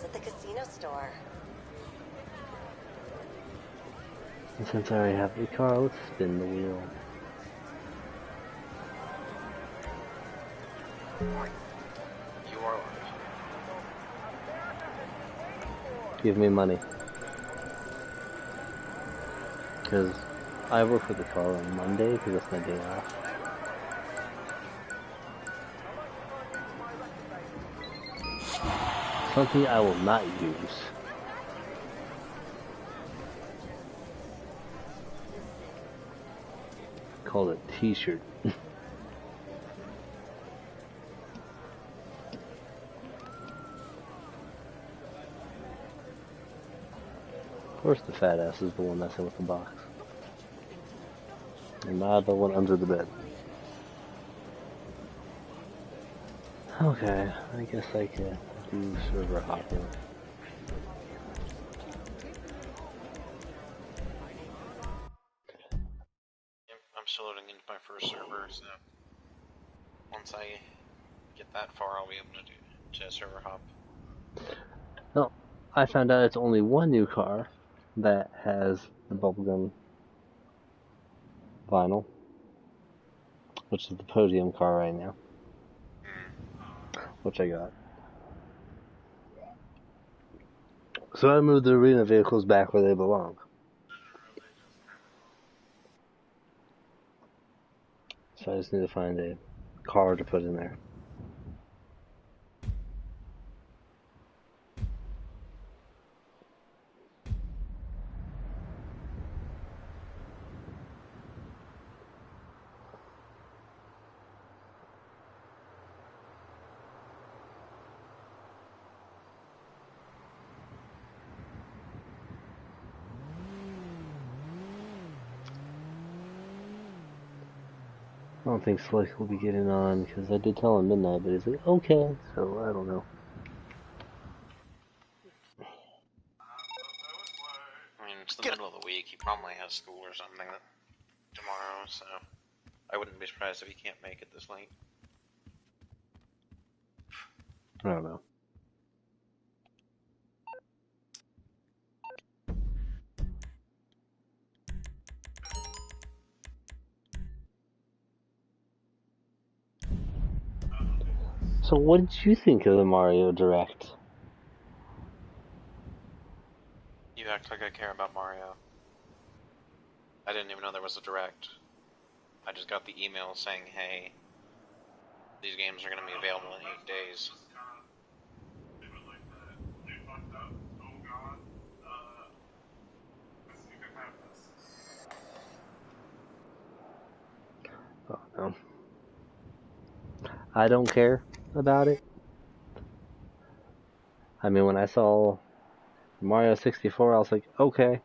at the casino store. And since I already have the car, let's spin the wheel. You are live. Give me money. Because I work for the car on Monday, because that's my day off. Something I will not use. Called a t-shirt. Of course the fat ass is the one messing with the box. And not the one under the bed. Okay, I guess I can do server hopping. Yep, I'm still loading into my first server, so once I get that far, I'll be able to do server hop. Well, I found out it's only one new car that has the bubblegum vinyl, which is the podium car right now, which I got. So I moved the arena vehicles back where they belong. So I just need to find a car to put in there. I don't think Slick will be getting on, because I did tell him midnight, but he's like, okay, so I don't know. I mean, it's the middle of the week, he probably has school or something tomorrow, so I wouldn't be surprised if he can't make it this late. I don't know. So what did you think of the Mario Direct? You act like I care about Mario. I didn't even know there was a direct. I just got the email saying, hey, these games are going to be available in 8 days. Oh, no. I don't care about it. I mean, when I saw Mario 64, I was like, okay.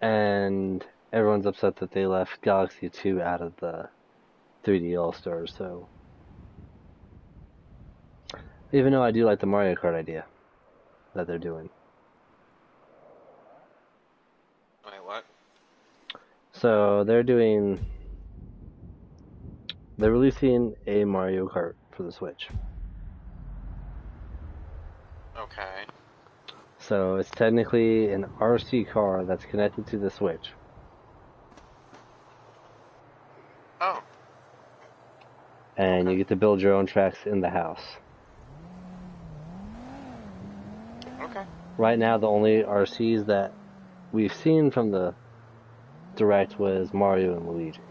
And everyone's upset that they left Galaxy 2 out of the 3D All-Stars, so... Even though I do like the Mario Kart idea that they're doing. Wait, what? So, they're releasing a Mario Kart for the Switch. Okay. So, it's technically an RC car that's connected to the Switch. Oh. And Okay. you get to build your own tracks in the house. Okay. Right now, the only RCs that we've seen from the Direct was Mario and Luigi.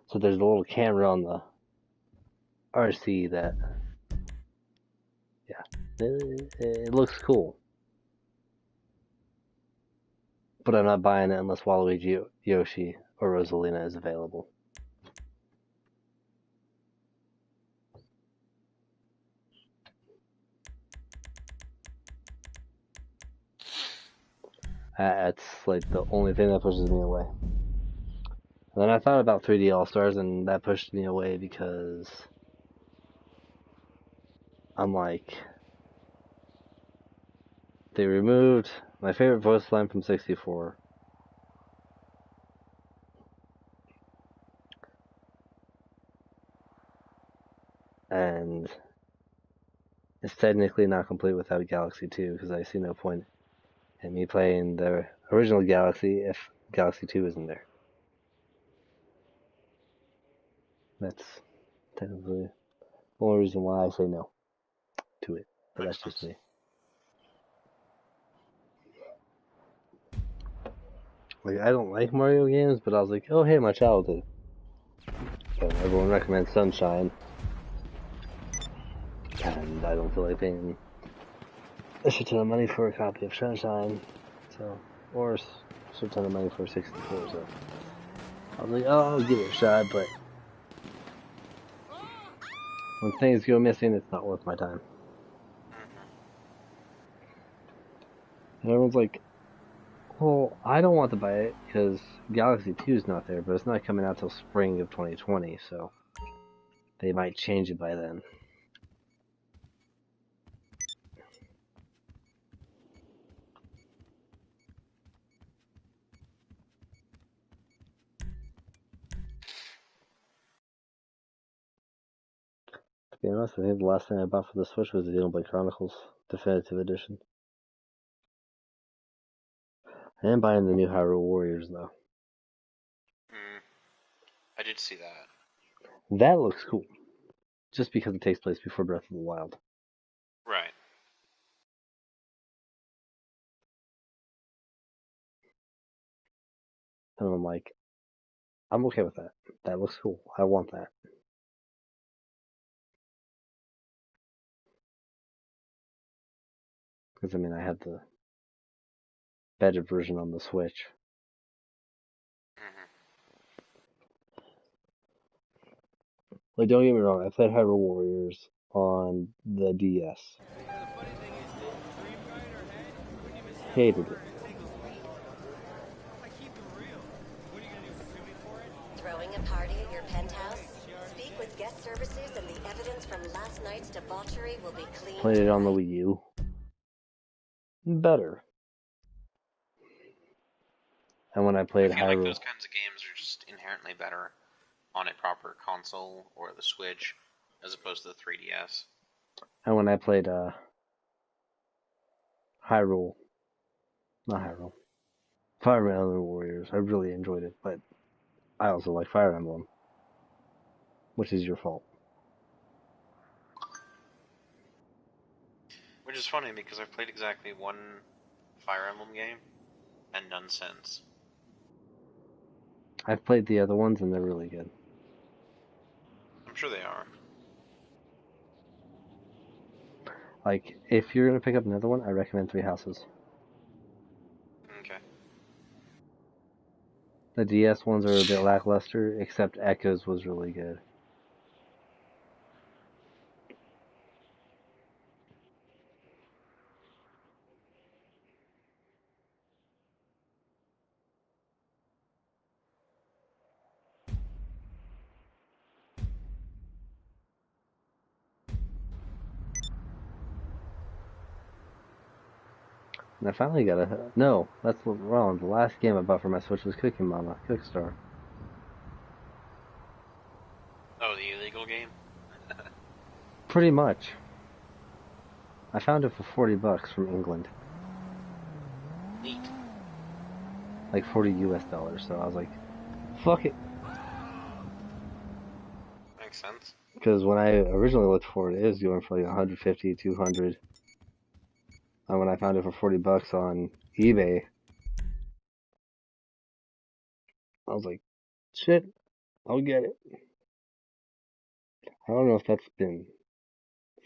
So there's a little camera on the RC that, yeah, it looks cool. But I'm not buying it unless Waluigi, Yoshi, or Rosalina is available. That's like the only thing that pushes me away. And then I thought about 3D All-Stars, and that pushed me away because I'm like, they removed my favorite voice line from 64. and it's technically not complete without Galaxy 2 because I see no point in me playing the original Galaxy if Galaxy 2 isn't there. That's technically the only reason why I say no to it, but Makes that's just sense. me. Like, I don't like Mario games, but I was like, oh hey, my childhood. And everyone recommends Sunshine, and I don't feel like paying a shit ton of money for a copy of Sunshine, so, or a shit ton of money for 64, so I was like, oh, I'll give it a shot, but when things go missing, it's not worth my time. And everyone's like, well, I don't want to buy it because Galaxy 2 is not there, but it's not coming out till spring of 2020, so they might change it by then. To be honest, I think the last thing I bought for the Switch was the Xenoblade Chronicles Definitive Edition. I am buying the new Hyrule Warriors, though. I did see that. That looks cool. Just because it takes place before Breath of the Wild. Right. And I'm like, I'm okay with that. That looks cool. I want that. Because, I mean, I have the better version on the Switch. Like, don't get me wrong, I played Hyrule Warriors on the DS. Hated it. Throwing a party at your penthouse? Speak with guest services and the evidence from last night's debauchery will be cleaned. Played it on the Wii U. Better. And when I played I feel like Hyrule... those kinds of games are just inherently better on a proper console or the Switch as opposed to the 3DS. And when I played Hyrule... Not Hyrule. Fire Emblem Warriors, I really enjoyed it, but I also like Fire Emblem. Which is your fault. Which is funny because I've played exactly one Fire Emblem game and none since. I've played the other ones and they're really good. I'm sure they are. Like, if you're gonna pick up another one, I recommend Three Houses. Okay. The DS ones are a bit lackluster, except Echoes was really good. And I finally got a... No, that's wrong. The last game I bought for my Switch was Cooking Mama, Cookstar. Oh, the illegal game? Pretty much. I found it for $40 from England. Neat. Like 40 US dollars, so I was like, fuck it. Makes sense. Because when I originally looked for it, it was going for like 150, 200. And when I found it for $40 on eBay, I was like, shit, I'll get it. I don't know if that's been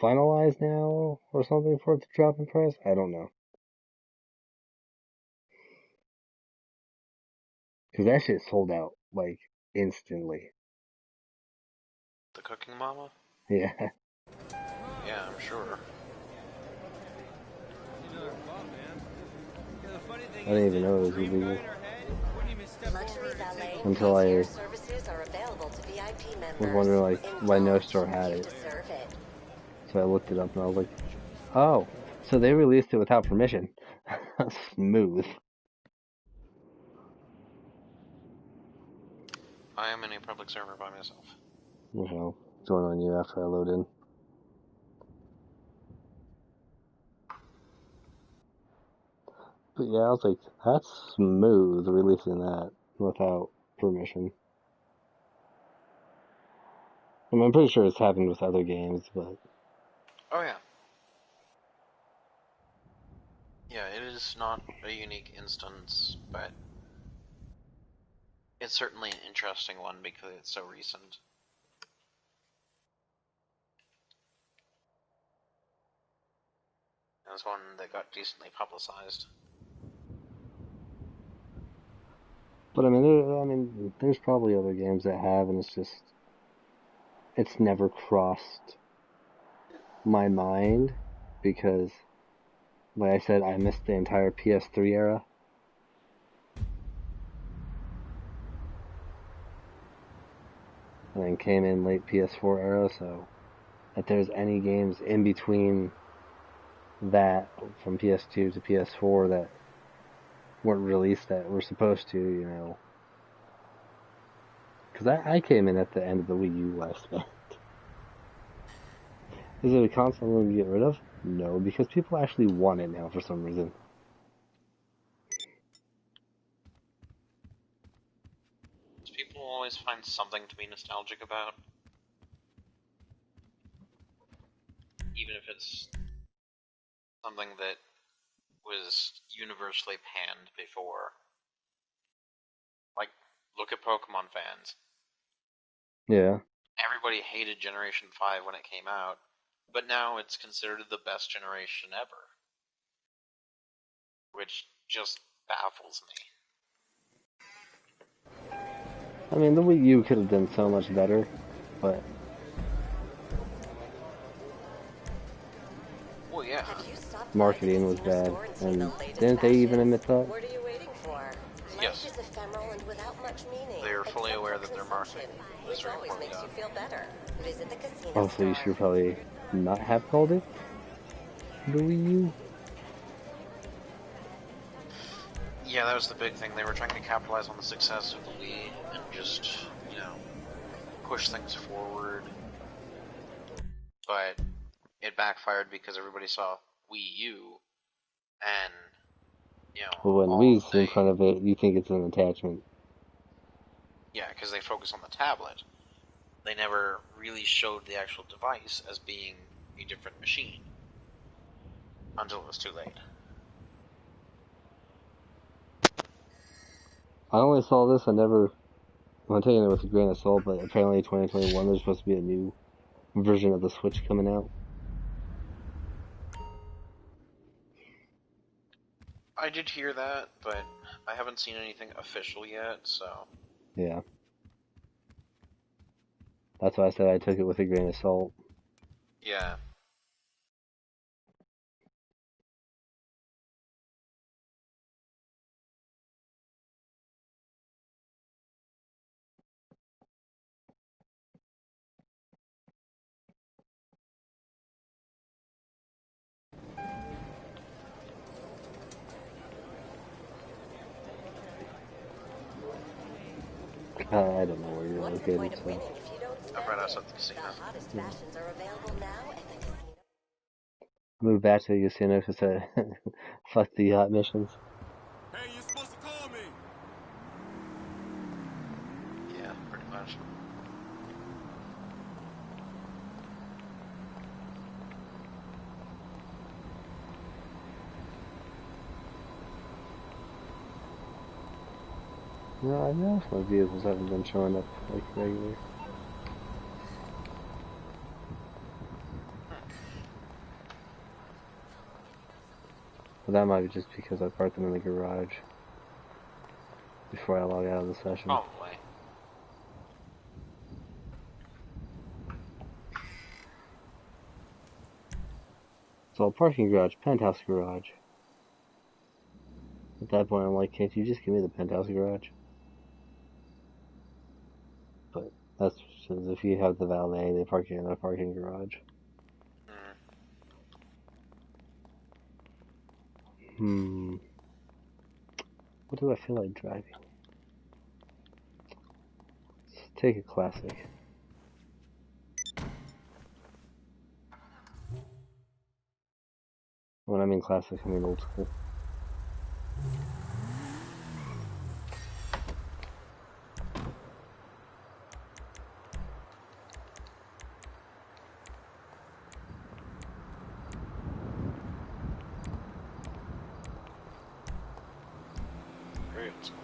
finalized now or something for it to drop in price. I don't know. Because that shit sold out, like, instantly. The Cooking Mama? Yeah. Yeah, I'm sure. I didn't even know it was illegal. Luxury valet and Until I concierge services are available to VIP members. was wondering, like, why no store Indulge. had You it. deserve it. So I looked it up and I was like, oh, so they released it without permission. Smooth. I am in a public server by myself. Well, join on you after I load in. But yeah, I was like, that's smooth releasing that without permission. I mean, I'm pretty sure it's happened with other games, but... Oh, yeah. Yeah, it is not a unique instance, but it's certainly an interesting one because it's so recent. It was one that got decently publicized. But I mean, there's probably other games that have, and it's never crossed my mind because, like I said, I missed the entire PS3 era. And then came in late PS4 era, so if there's any games in between that from PS2 to PS4 that weren't released that were supposed to, you know. Because I came in at the end of the Wii U lifespan. Is it a console I'm going to get rid of? No, because people actually want it now for some reason. People always find something to be nostalgic about. Even if it's something that was universally panned before. Like, look at Pokemon fans. Yeah. Everybody hated Generation 5 when it came out, but now it's considered the best generation ever. Which just baffles me. I mean, the Wii U could have done so much better, but... Well, yeah. Marketing was bad, and didn't they even admit that? What are you waiting for? Yes. Life is ephemeral and without much meaning. They are fully aware that their marketing is which very always poorly makes done. you feel better. Visit the casino Oh, so you store. should probably not have called it the Wii U? Yeah, that was the big thing. They were trying to capitalize on the success of the Wii and just, you know, push things forward. But it backfired because everybody saw Wii U and, you know, Well, when Wii's in front of it, you think it's an attachment. Yeah, because they focus on the tablet. They never really showed the actual device as being a different machine. Until it was too late. I only saw this, I'm taking it with a grain of salt, but apparently 2021 there's supposed to be a new version of the Switch coming out. I did hear that, but I haven't seen anything official yet, so... Yeah. That's why I said I took it with a grain of salt. Yeah. I don't know where you're What's the point located, of winning so... if you don't I'm spend right it? outside the casino. The hottest fashions are available now at the casino. Move back to the casino because I... fuck the yacht missions. Hey, you're supposed to call me! Yeah, pretty much. No, I know my vehicles haven't been showing up like regular. But that might be just because I parked them in the garage before I log out of the session. Probably. So parking garage, penthouse garage. At that point I'm like, can't you just give me the penthouse garage? But that's because if you have the valet, they park you in their parking garage. What do I feel like driving? Let's take a classic. When I mean classic, I mean old school. Very old school.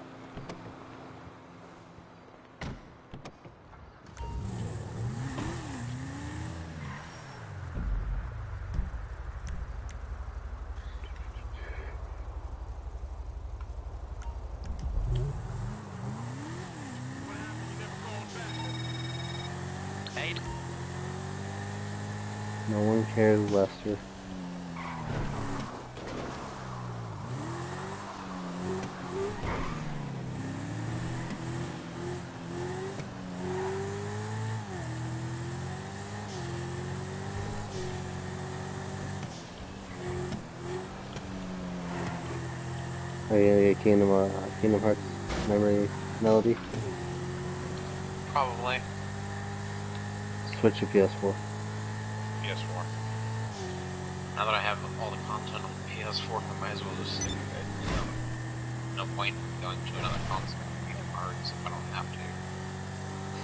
Hey. No one cares, Lester. Are you gonna get Kingdom Hearts memory melody? Probably. Switch to PS4. PS4. Now that I have all the content on PS4, I might as well just stick with it. You know? No point going to another console for Kingdom Hearts if I don't have to.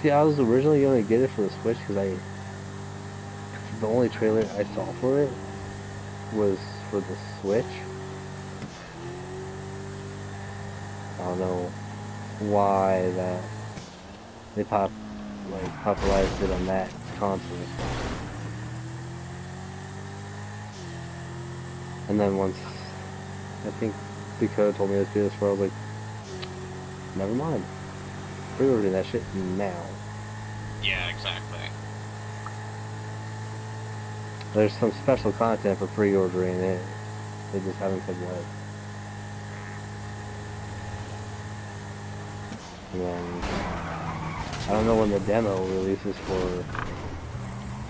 See, I was originally gonna get it for the Switch because the only trailer I saw for it was for the Switch. I don't know why they popularized it on that console. And then once I think Dakota told me it was PS4, I was like, never mind. Pre-ordering that shit now. Yeah, exactly. There's some special content for pre-ordering it. They just haven't said what. And then I don't know when the demo releases for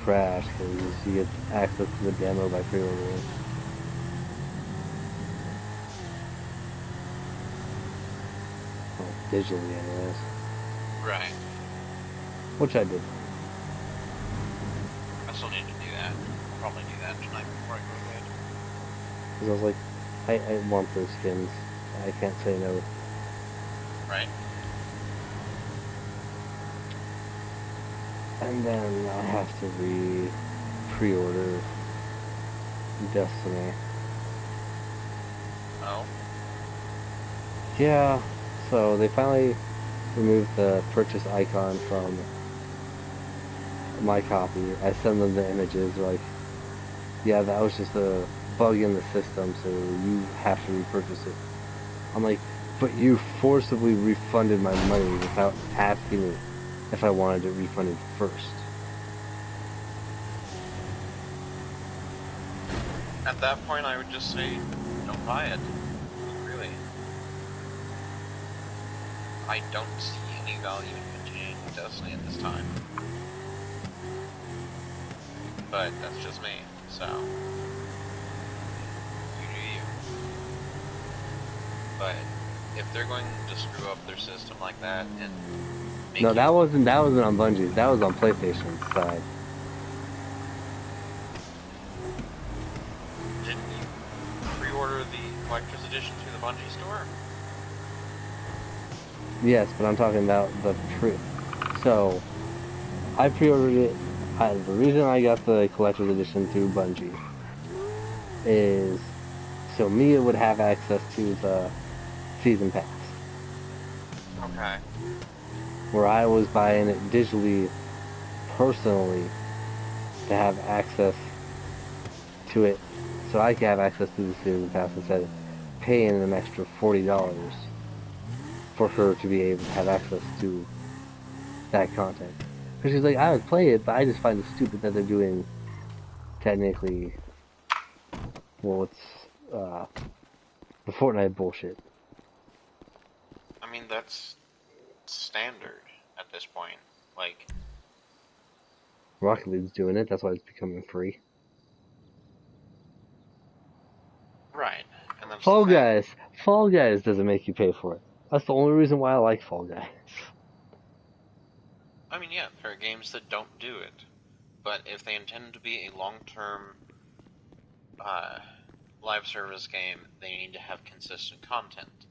Crash, because you get access to the demo by pre-ordering. Well, digitally, anyways. Right. Which I did. I still need to do that. I'll probably do that tonight before I go to bed. Because I was like, I want those skins. I can't say no. Right. And then I have to pre-order Destiny. Oh. Yeah, so they finally removed the purchase icon from my copy. I send them the images, like, yeah, that was just a bug in the system, so you have to repurchase it. I'm like, but you forcibly refunded my money without asking me if I wanted it refunded first. At that point, I would just say, don't buy it. Really. I don't see any value in continuing Destiny at this time. But that's just me, so you do you. But if they're going to screw up their system like that and make No, that wasn't on Bungie's. That was on PlayStation's side. Didn't you pre-order the collector's edition through the Bungie store? Yes, but I'm talking about the So, I pre-ordered it. The reason I got the collector's edition through Bungie is so Mia would have access to the season pass. Okay. Where I was buying it digitally, personally, to have access to it, so I could have access to the season pass instead of paying an extra $40 for her to be able to have access to that content. Because she's like, I would play it, but I just find it stupid that they're doing technically, well, it's the Fortnite bullshit. I mean, that's standard at this point. Like, Rocket League's doing it, that's why it's becoming free. right. And that's Fall the thing. Guys! Fall Guys doesn't make you pay for it. That's the only reason why I like Fall Guys. I mean, yeah, there are games that don't do it. But if they intend to be a long-term live service game, they need to have consistent content.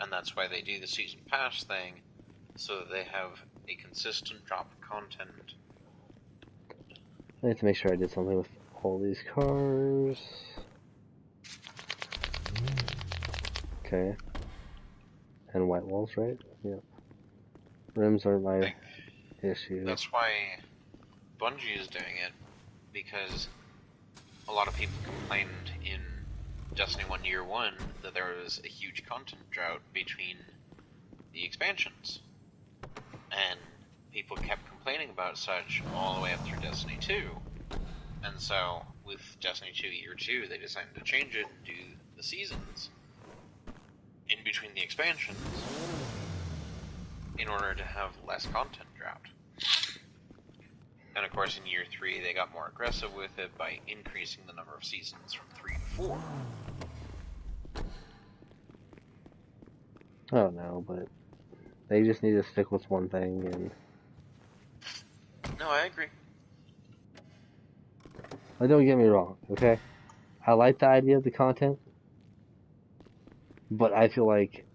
And that's why they do the season pass thing, so that they have a consistent drop of content. I have to make sure I did something with all these cars. Okay. And white walls, right? Yeah. Rims aren't my issue. That's why Bungie is doing it, because a lot of people complained in Destiny 1 Year 1 that there was a huge content drought between the expansions. And people kept complaining about such all the way up through Destiny 2. And so, with Destiny 2 Year 2, they decided to change it and do the seasons in between the expansions in order to have less content drought. And of course, in Year 3, they got more aggressive with it by increasing the number of seasons from 3 to 4. I don't know, but they just need to stick with one thing. And No, I agree. don't get me wrong, okay? I like the idea of the content, but I feel like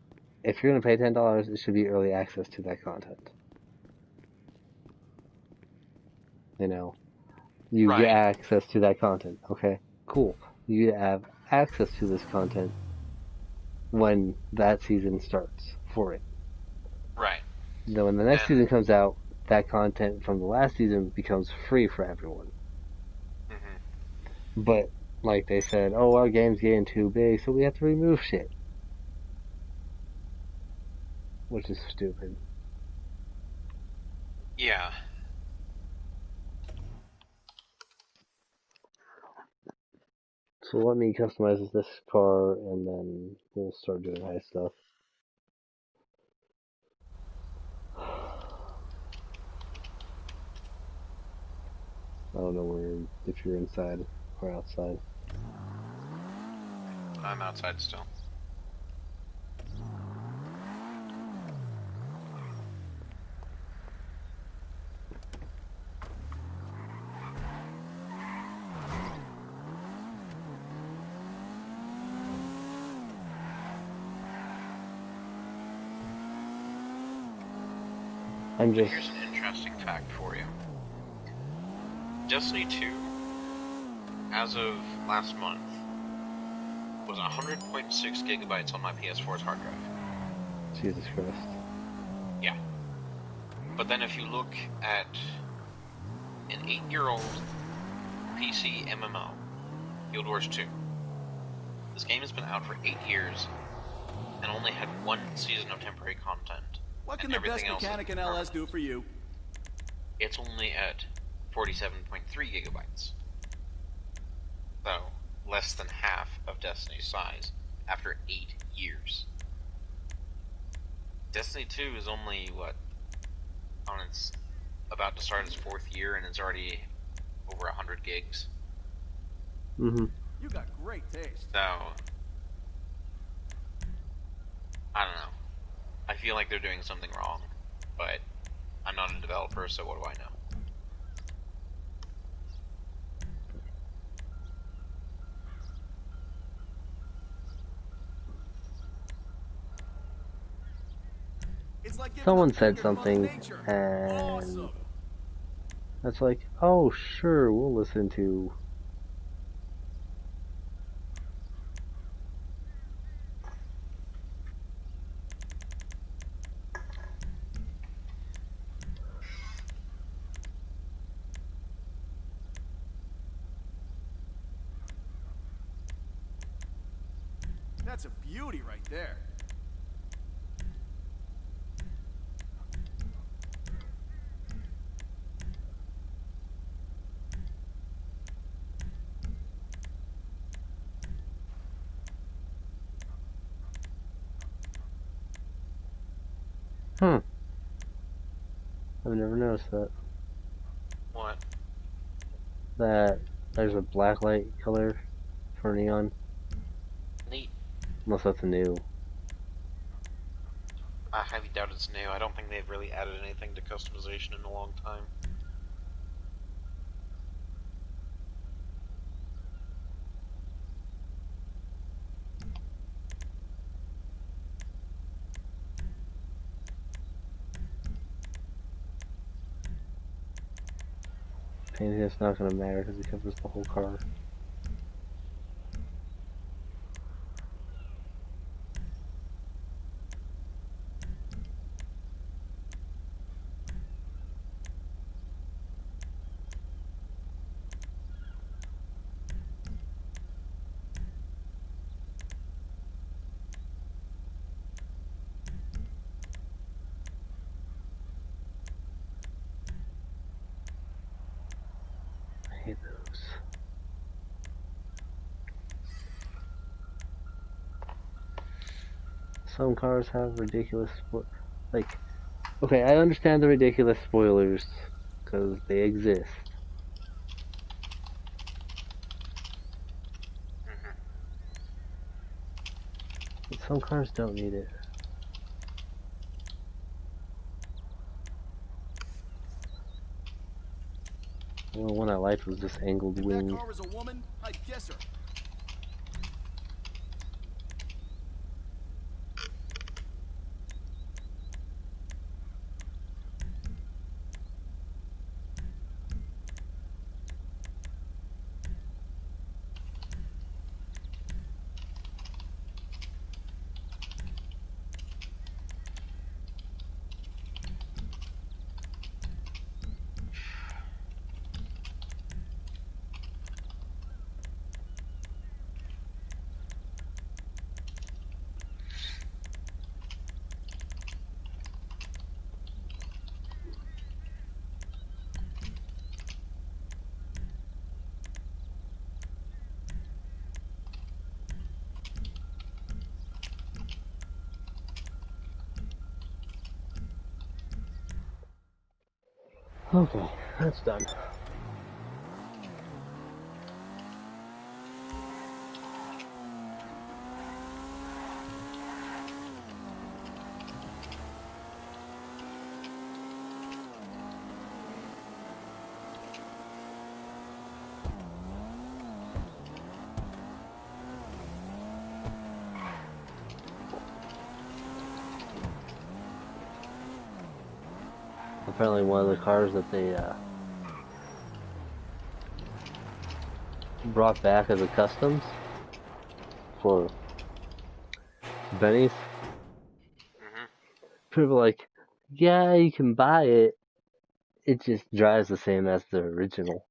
if you're gonna pay $10, it should be early access to that content. You know, you Right. get access to that content. Okay, cool. You have access to this content when that season starts for it. Right. Then when the next season comes out, that content from the last season becomes free for everyone. Mm-hmm. But like they said, oh, our game's getting too big, so we have to remove shit, which is stupid. Yeah. So let me customize this car, and then we'll start doing high stuff. I don't know if you're inside or outside. I'm outside still. Here's an interesting fact for you. Destiny 2, as of last month, was 100.6 gigabytes on my PS4's hard drive. Jesus Christ. Yeah. But then if you look at an 8-year-old PC MMO, Guild Wars 2, this game has been out for 8 years and only had one season of temporary content. What can the best mechanic in LS do for you? It's only at 47.3 gigabytes. So, less than half of Destiny's size after 8 years. Destiny 2 is only, it's about to start its 4th year, and it's already over 100 gigs. Mm-hmm. You got great taste. So, I don't know. I feel like they're doing something wrong, but I'm not a developer, so what do I know? It's like Someone said something, and awesome. that's like, oh, sure, we'll listen to. That's a beauty right there. I've never noticed that. What? That there's a black light color for neon. Neat. Unless that's new. I highly doubt it's new. I don't think they've really added anything to customization in a long time. Painting it's not gonna matter because it covers the whole car. I hate those. Some cars have ridiculous, like, okay, I understand the ridiculous spoilers, because they exist. But some cars don't need it. The only one I liked was this angled If wing. that car was a woman, I'd kiss her. Okay, that's done. Apparently one of the cars that they brought back as a customs for Benny's. People are like, yeah, you can buy it. It just drives the same as the original.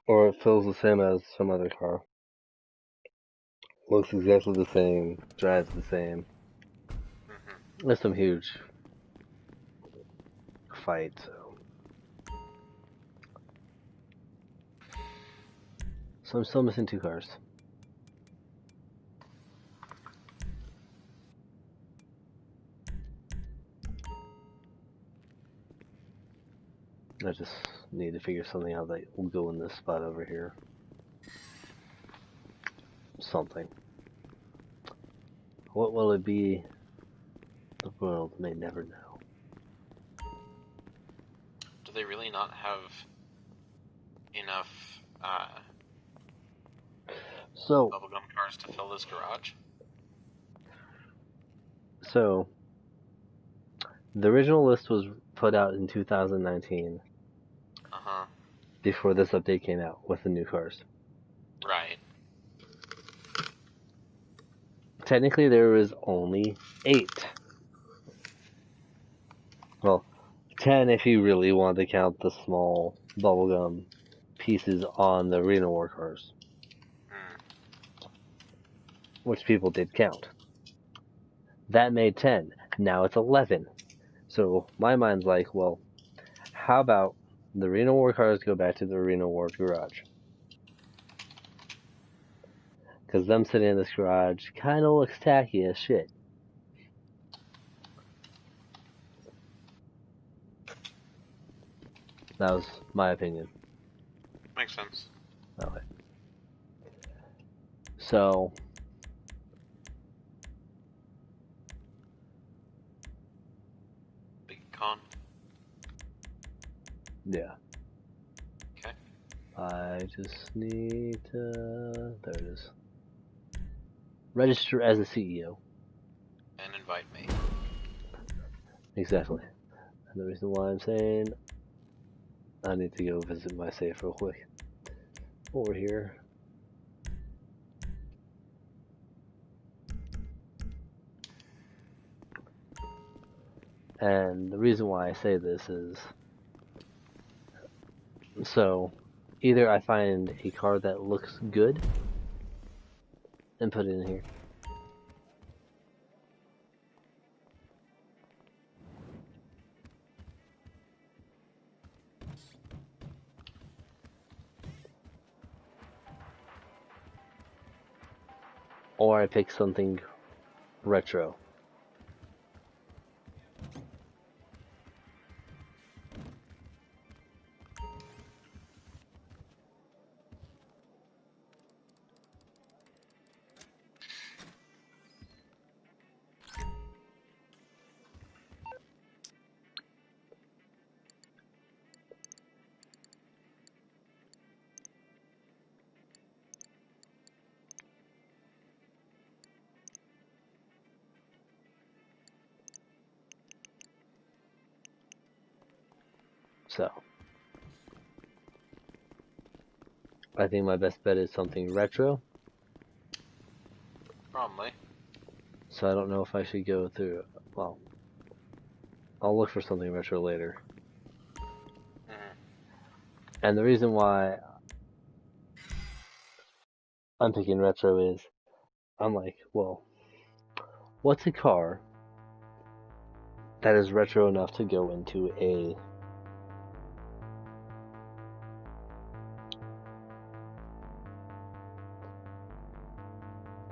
Or it feels the same as some other car. Looks exactly the same, drives the same. There's some huge fight. So I'm still missing 2 cars. I just need to figure something out that will go in this spot over here. Something. What will it be? The world may never know. Do they really not have enough So, bubblegum cars to fill this garage? So, the original list was put out in 2019. Before this update came out with the new cars. Right. Technically, there was only 8. Well, 10 if you really want to count the small bubblegum pieces on the Arena War cars. Which people did count. That made 10. Now it's 11. So my mind's like, well, how about the Arena War cars go back to the Arena War garage? Because them sitting in this garage kind of looks tacky as shit. That was my opinion. Makes sense. Okay. So, Big con. yeah. Okay. I just need to... There it is. Register as a CEO. And invite me. Exactly. And the reason why I'm saying I need to go visit my safe real quick. Over here. And the reason why I say this is, so either I find a car that looks good and put it in here, or I pick something retro. So I think my best bet is something retro. Probably. So I don't know if I should go through. Well, I'll look for something retro later. And the reason why I'm picking retro is I'm like, well, what's a car that is retro enough to go into a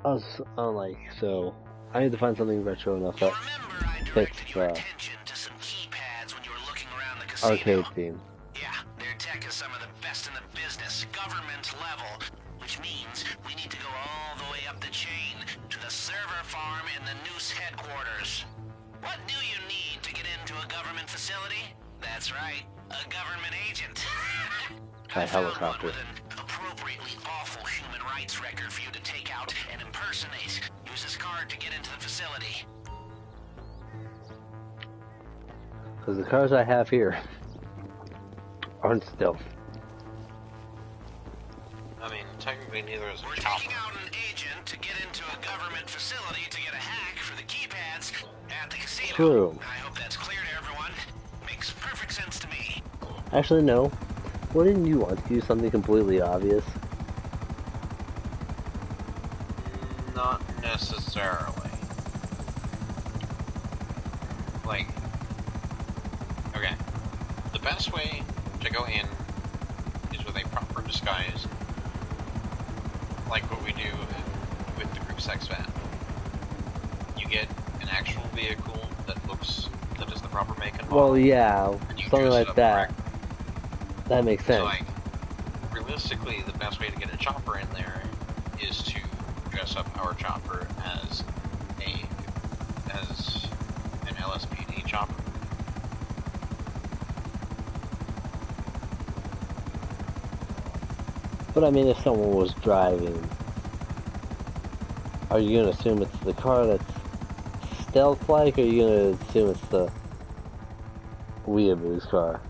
I'm like, so I need to find something retro enough that fits the arcade theme. Yeah, their tech is some of the best in the business, government level, which means we need to go all the way up the chain to the server farm in the Noose headquarters. What do you need to get into a government facility? That's right, a government agent. A helicopter. With an appropriately awful human rights record for you to take out and impersonate. Use this card to get into the facility. Because the cars I have here aren't stealth. I mean, technically neither is We're a chopper. taking out an agent to get into a government facility to get a hack for the keypads at the casino. True. I hope that's clear to everyone. Makes perfect sense to me. Actually, no. Wouldn't you want to do something completely obvious? Not necessarily. Like, okay, the best way to go in is with a proper disguise, like what we do with the group sex van. You get an actual vehicle that is the proper make and model. Well, yeah, and you something dress it like up that. correctly. That makes sense. So, like, realistically, the best way to get a chopper in there is to dress up our chopper as an LSPD chopper. But I mean, if someone was driving, are you going to assume it's the car that's stealth-like, or are you going to assume it's the weeaboo's car?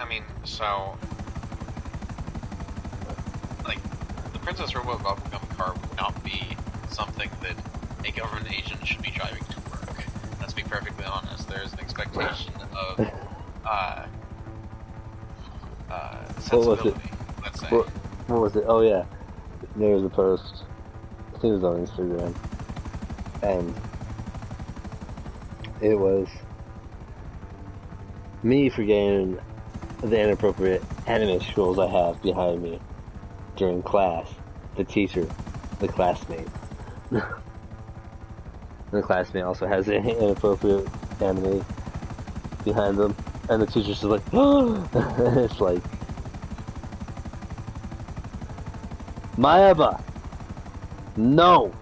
I mean, so, like, the Princess Robot Bubblegum car would not be something that a government agent should be driving to work. Let's be perfectly honest. There's an expectation of, sensibility, let's say. What was it? Oh yeah, there was a post. I think it was on Instagram, and it was me forgetting the inappropriate anime scrolls I have behind me during class. The teacher, the classmate. The classmate also has an inappropriate anime behind them, and the teacher's just like, oh! It's like, Maeba, no.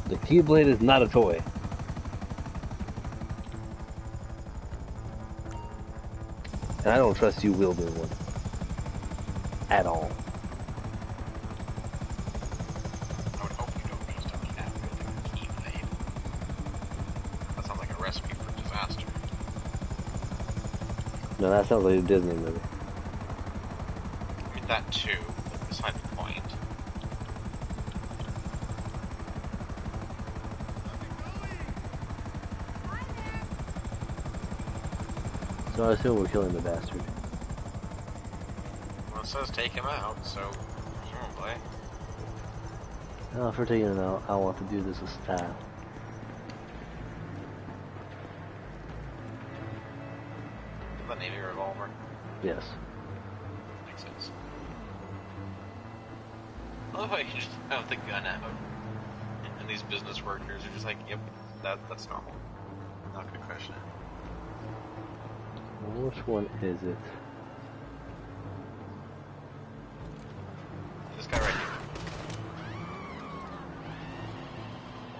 The Keyblade is not a toy. And I don't trust you wielding one. At all. No, that sounds like a Disney movie. I mean, that too, but beside the point. So I assume we're killing the bastard. Well, it says take him out, so presumably. If we're taking him out, I want to do this with style. The Navy revolver. Yes. Makes sense. I love how you just have the gun out. And these business workers are just like, yep, that's normal. Not gonna question it. Which one is it? This guy right here.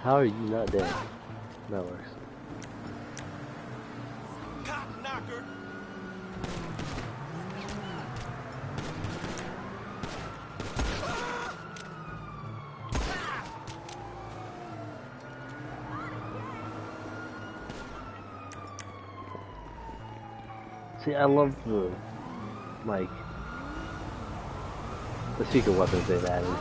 How are you not dead? That works. Cop knocker. See, I love the, like, the secret weapons they've added.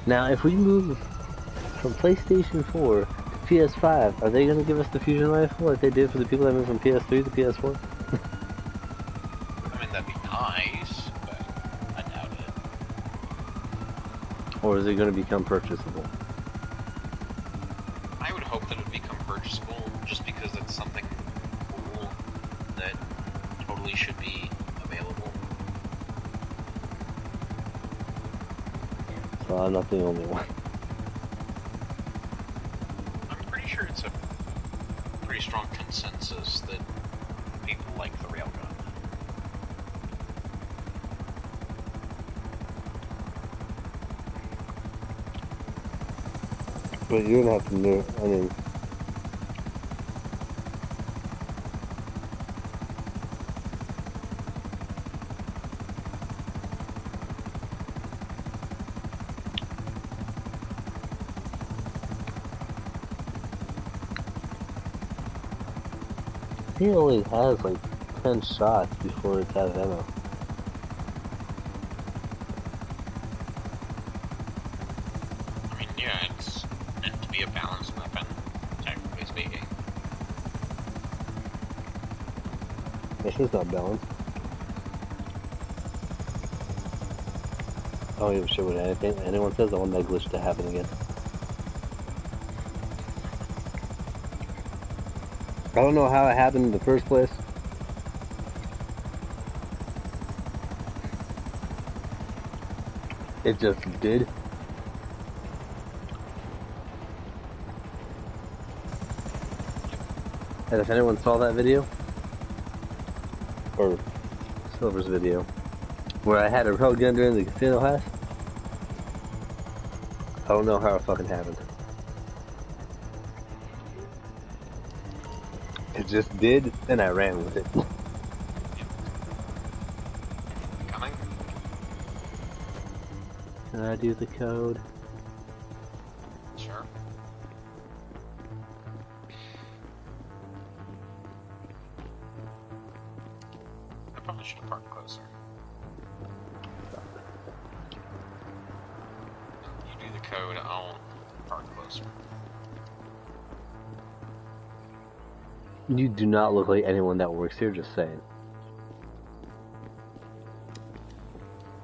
Now, if we move from PlayStation 4 to PS5, are they going to give us the fusion rifle like they did for the people that moved from PS3 to PS4? I mean, that'd be nice, but I doubt it. Or is it going to become purchasable? I would hope that it would become purchasable, just because it's something cool that totally should be available. So I'm not the only one. I'm pretty sure it's a pretty strong consensus that people like the railgun. But you're going to have to do, I mean... He only has like 10 shots before it's out of ammo. I mean, yeah, it's meant to be a balanced weapon, technically speaking. This is not balanced. I don't give a shit what anyone says. I want that glitch to happen again. I don't know how it happened in the first place. It just did. And if anyone saw that video, or Silver's video, where I had a rail gun during the casino heist, I don't know how it fucking happened. It just did, and I ran with it. Coming? Can I do the code? Sure. I probably should have parked closer. You do the code, I'll park closer. You do not look like anyone that works here, just saying.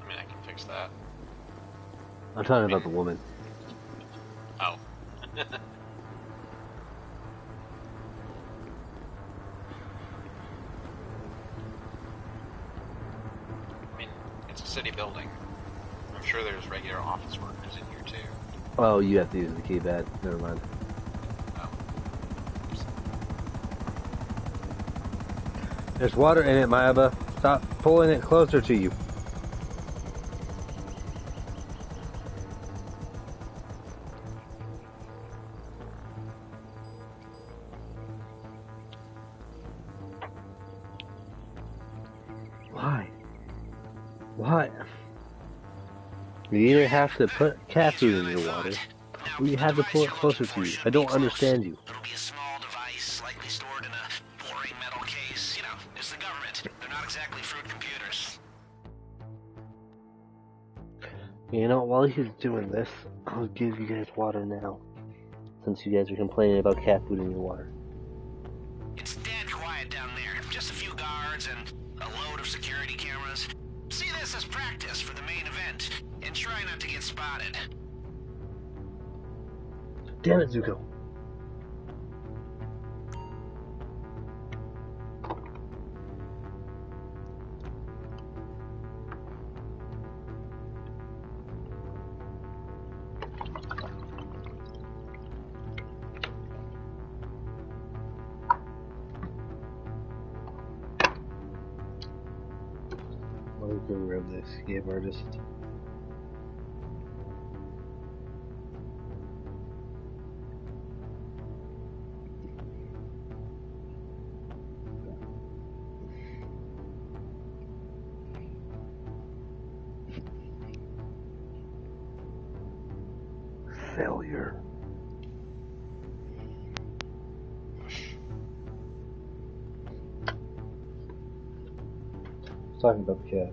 I mean, I can fix that. I'm talking about the woman. Oh. I mean, it's a city building. I'm sure there's regular office workers in here too. Oh, you have to use the keypad. Never mind. Oh. There's water in it, Mayaba. Stop pulling it closer to you. Why? Why? You either have to put cat food in your water, or you have to pull it closer to you. I don't understand you. It'll be a small device not exactly fruit computers. You know, while he's doing this, I'll give you guys water now. Since you guys are complaining about cat food in your water. It's dead quiet down there. Just a few guards and a load of security cameras. See this as practice for the main event, and try not to get spotted. Damn it, Zuko. Of the escape artist. Failure. Talking about the cat.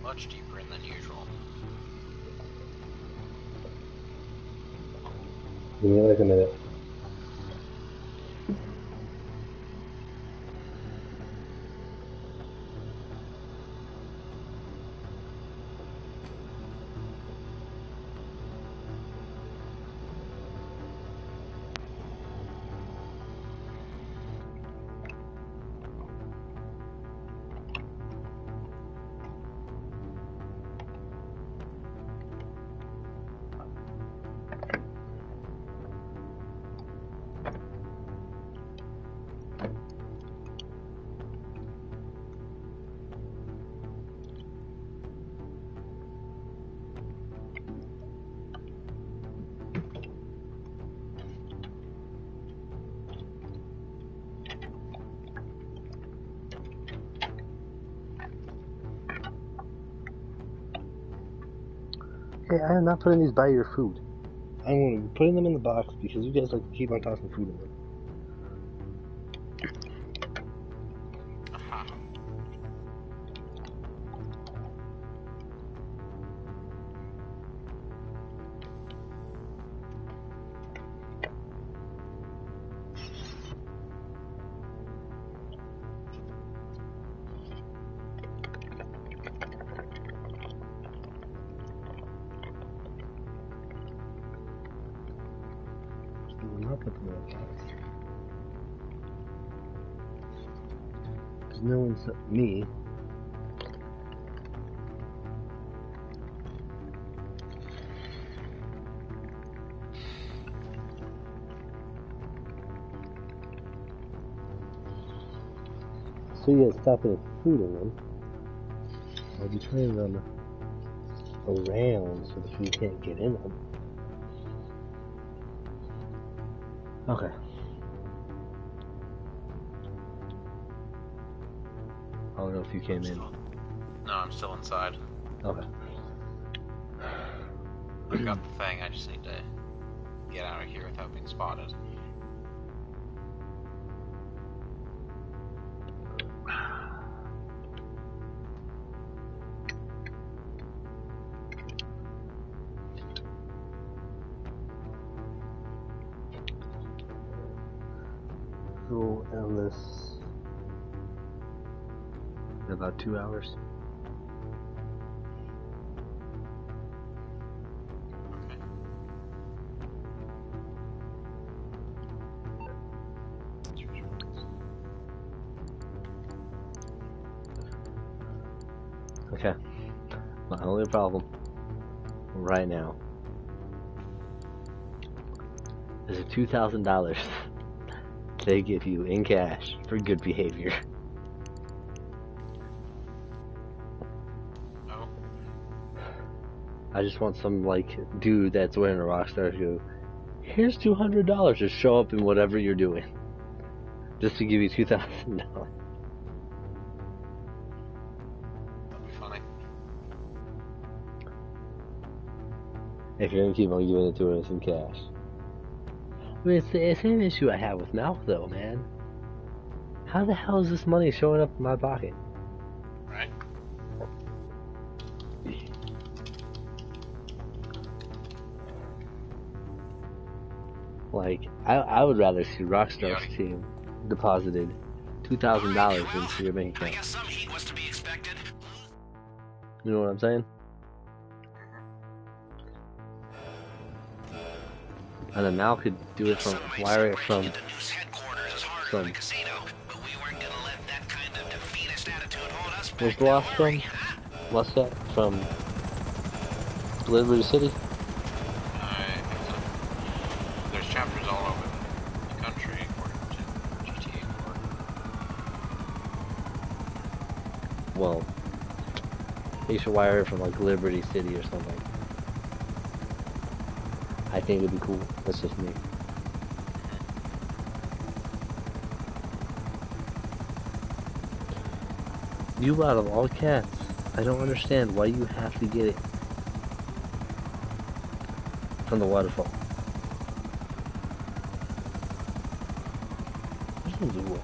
Much deeper in than usual. Give me like a minute. Hey, I am not putting these by your food. I'm going to be putting them in the box because you guys like to keep on tossing food in them. Put them in the box. Because no one except me. So you guys stop putting food in them. I'll be turning them around so the food can't get in them. Okay. I don't know if you came in. No, I'm still inside. Okay. I've got the thing, I just need to get out of here without being spotted. We'll end this in about 2 hours. Okay. My only problem right now is a $2,000 they give you in cash for good behavior. Oh. I just want some like dude that's wearing a Rockstar to go, here's $200 to show up in whatever you're doing. Just to give you $2,000. That'd be funny. If you're gonna keep on giving it to us in cash. I mean, it's the same issue I have with Malk though, man. How the hell is this money showing up in my pocket? Right? Like, I would rather see Rockstar's team deposited $2,000 into your bank I account. guess some heat was to be expected. You know what I'm saying? And then Mal could do it from, wire it from some. Where's the last from? What's that? From Liberty City? There's chapters all over the country according to GTA 4. Well, you should wire it from like Liberty City or something. I think it'd be cool. That's just me. You out of all cats, I don't understand why you have to get it from the waterfall. Just do it.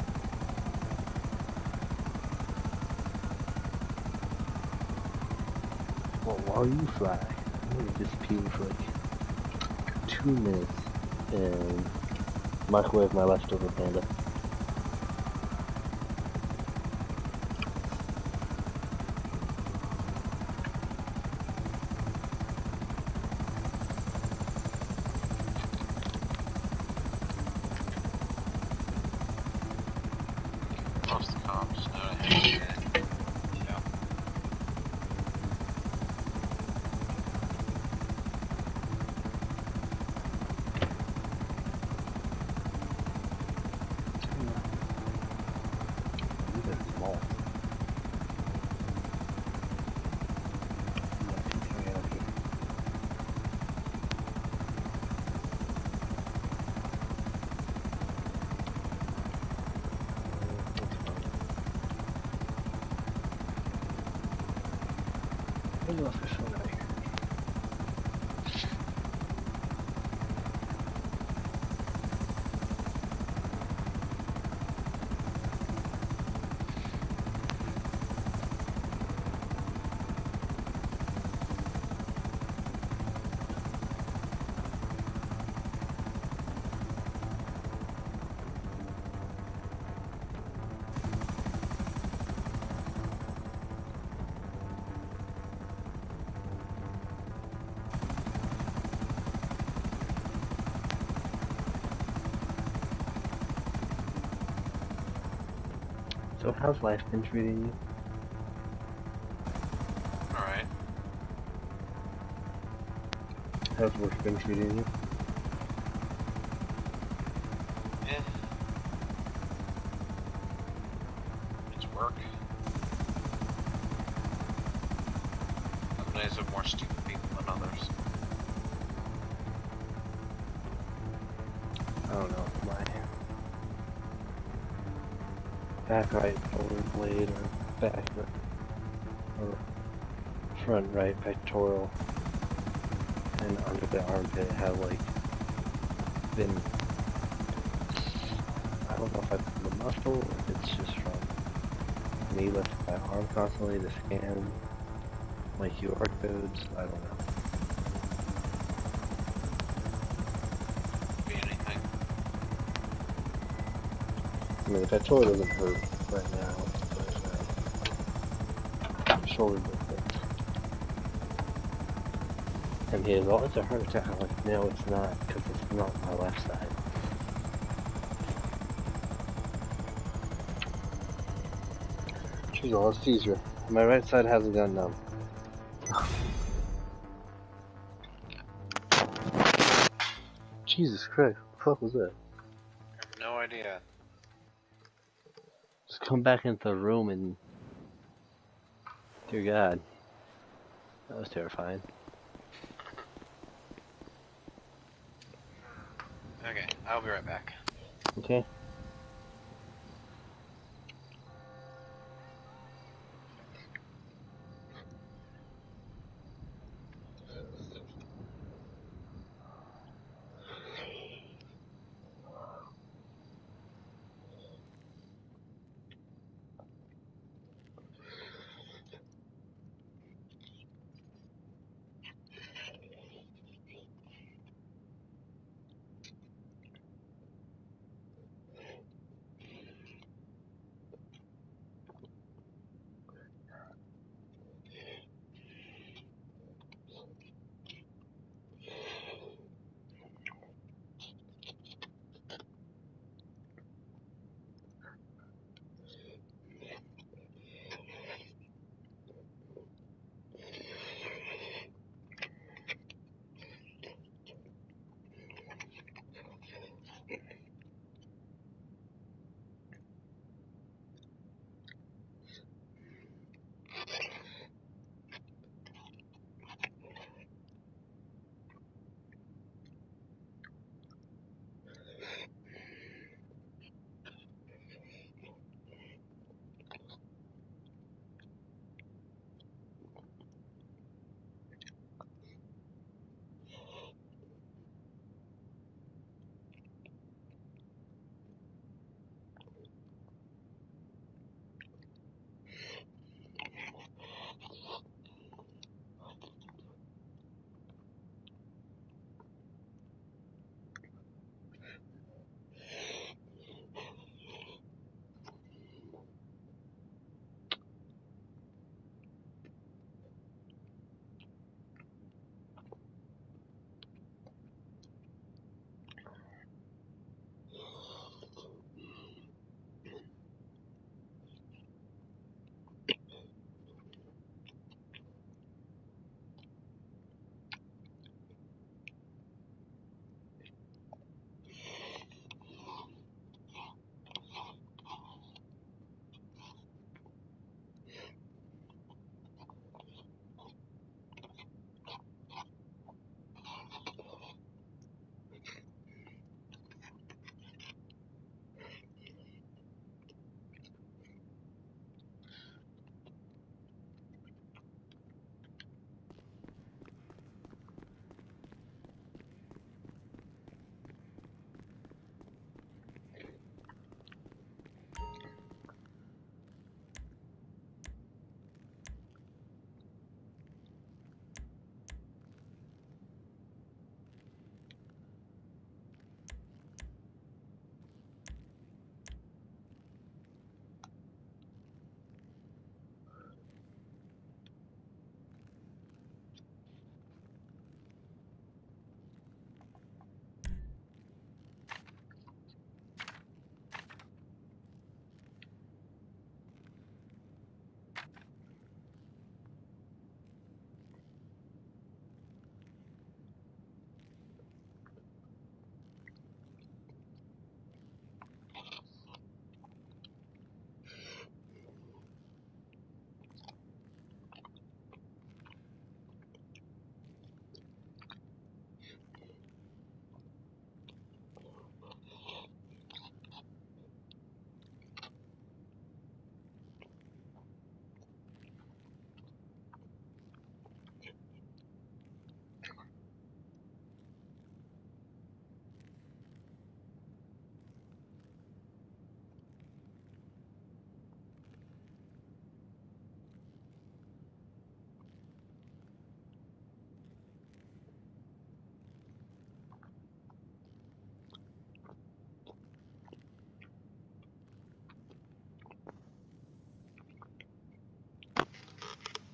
Well, while you fly, I'm gonna disappear for like 2 minutes and microwave my leftover panda. Lost the comps. No, I haven't. Yeah. These are small. Maybe I'll fish one out here. So how's life been treating you? Alright. How's work been treating you? Eh. It's work. Some days have more stupid people than others. I don't know, my back right shoulder blade or back or front right pectoral and under the armpit have like been, I don't know if I put the muscle or if it's just from me lifting my arm constantly to scan my QR codes, I don't know. Be anything. I mean, the pectoral doesn't hurt right now, but shoulder does. And he has, oh, it's a heart attack. I'm like, no, it's not, because it's not my left side. She's all seizure. My right side hasn't gone numb. Jesus Christ, what the fuck was that? I have no idea. Just come back into the room and... Dear God. That was terrifying. Okay, I'll be right back. Okay.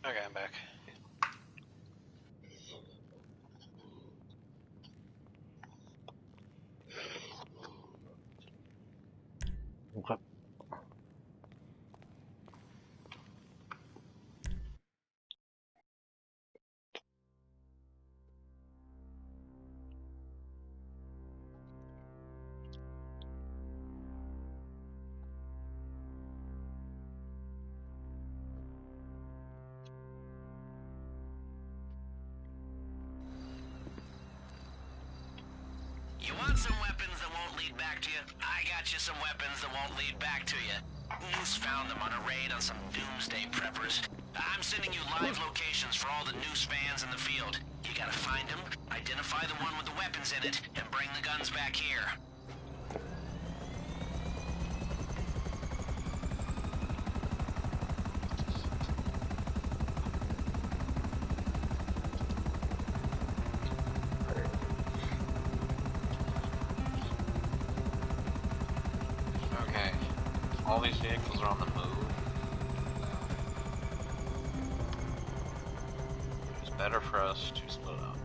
Okay, I'm back. Okay. after you? I got you some weapons that won't lead back to you. Noose found them on a raid on some doomsday preppers. I'm sending you live locations for all the Noose fans in the field. You gotta find them, identify the one with the weapons in it, and bring the guns back here. Okay. All these vehicles are on the move. It's better for us to split up.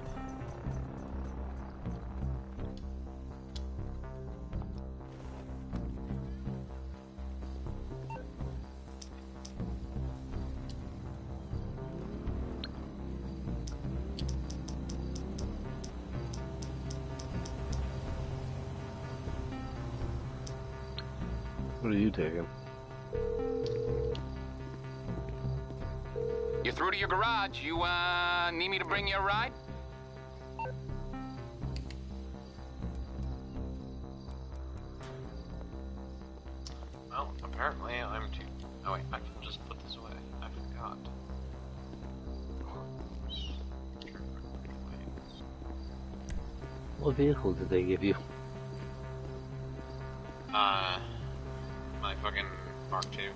What are you taking? You're through to your garage. You, need me to bring you a ride? Well, apparently I'm too... Oh wait, I can just put this away. I forgot. What vehicle did they give you? My fucking Mark II.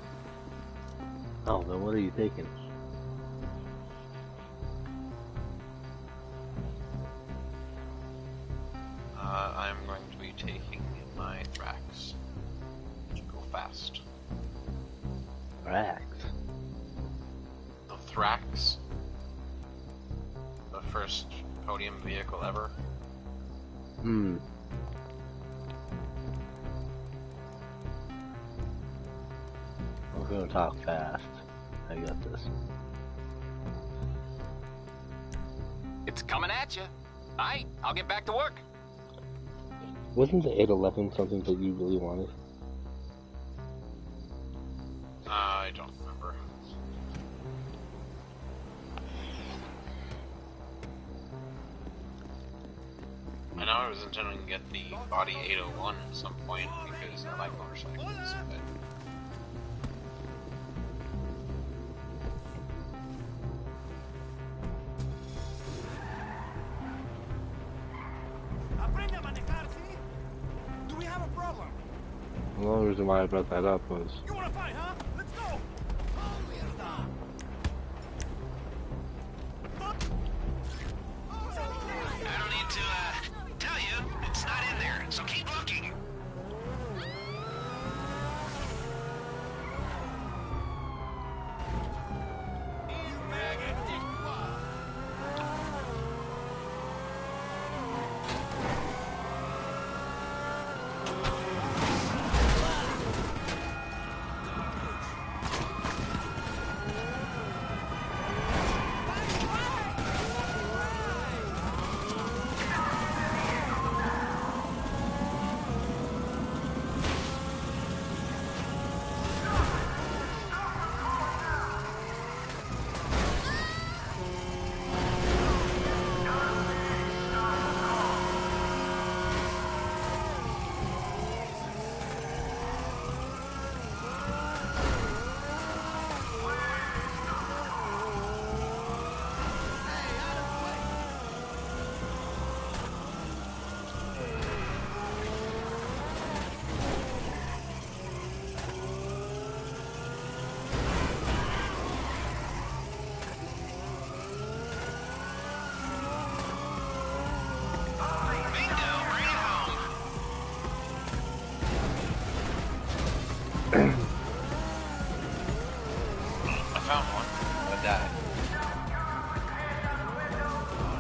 Oh, then what are you taking? I'm going to be taking my Thrax to go fast. Thrax. The Thrax? The first podium vehicle ever? Hmm. We're gonna talk fast. I got this. It's coming at you. Aight, I'll get back to work. Wasn't the 811 something that you really wanted? I don't remember. I know I was intending to get the Body 801 at some point because I like motorcycles, but... Aprende a manejar, ¿sí? Do we have a problem? The only reason why I brought that up was... You wanna fight, huh? Let's go! Oh, mierda! I don't need to, tell you, it's not in there, so keep looking.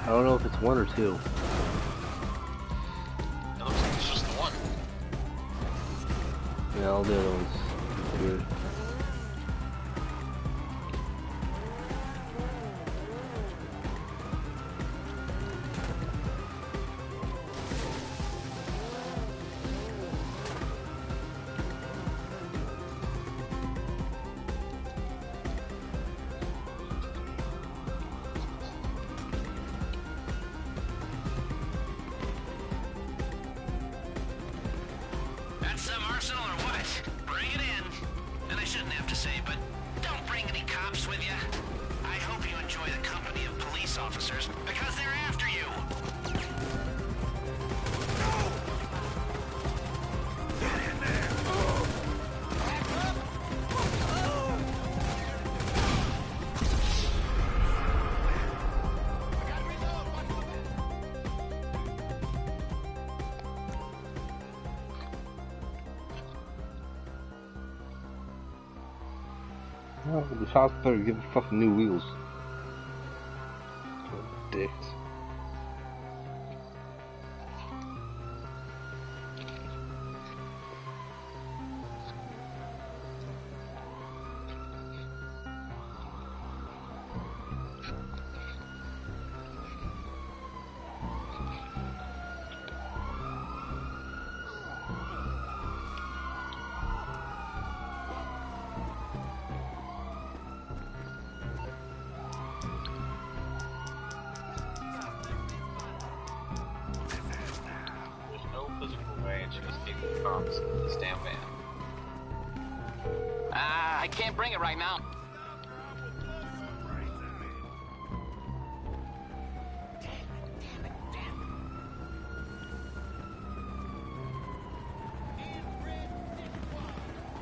I don't know if it's one or two. It looks like it's just the one. Yeah, all the other ones weird. got some arsenal or what? Bring it in. And I shouldn't have to say, but don't bring any cops with you. I hope you enjoy the company of police officers, because they're after you. Oh, the shops better give it fucking new wheels. Dicks. There's no physical way to escape the cops in this damn van. I can't bring it right now.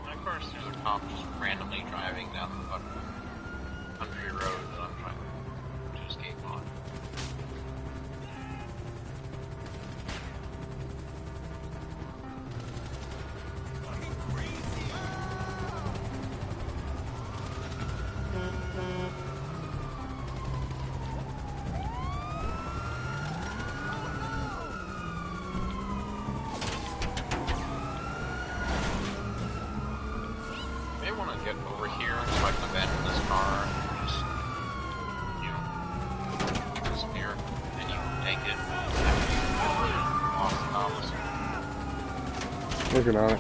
And of course, there's a cop just randomly driving down the fucking country road that I'm trying to escape on. May want to get over here so I can abandon this car and just, you know, disappear. And you take it after you lost the cops. Working on it.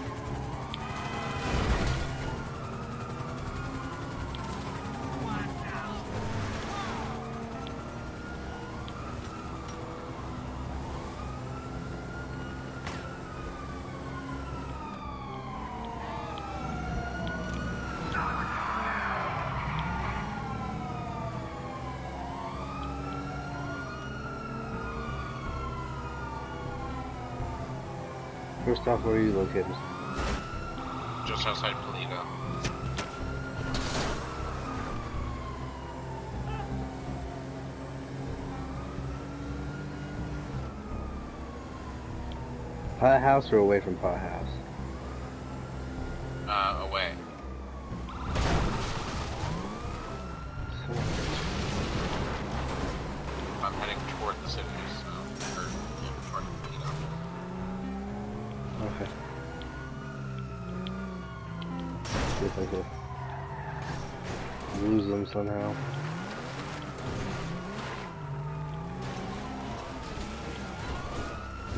First off, where are you located? Just outside Toledo. Pot house or away from pot house? Away. I'm heading toward the city, so, or toward Toledo. Okay. See if I can lose them somehow.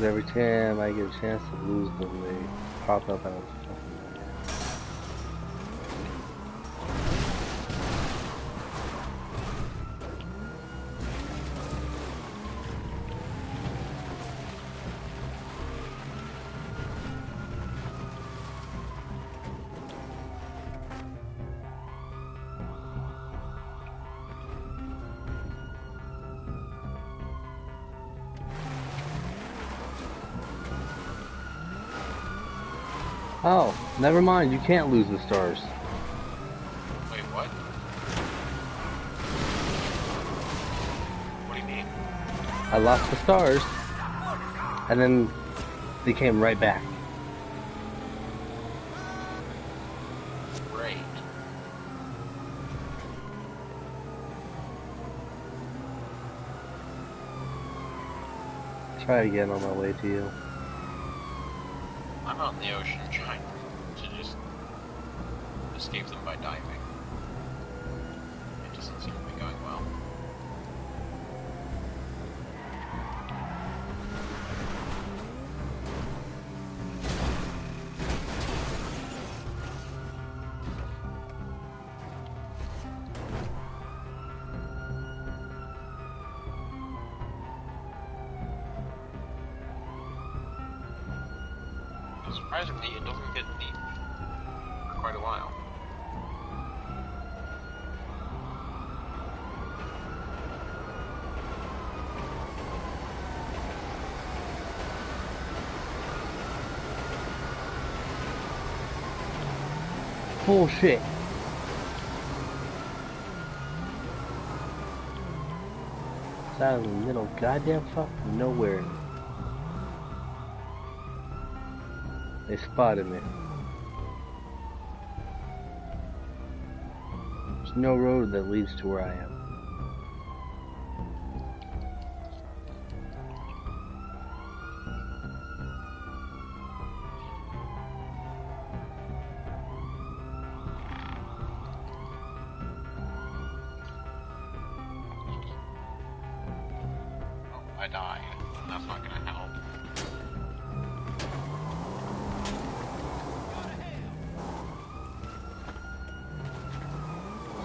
Every time I get a chance to lose them, they pop up out of fucking nowhere. Oh, never mind, you can't lose the stars. Wait, what? What do you mean? I lost the stars, and then they came right back. Great. Try again on my way to you. I'm out in the ocean trying to just escape them by diving. It doesn't seem to be going well. Just Surprisingly, it doesn't get deep for quite a while. Bullshit. It's out of the middle goddamn fucking nowhere. They spotted me. There's no road that leads to where I am. Oh, I died. That's not gonna help.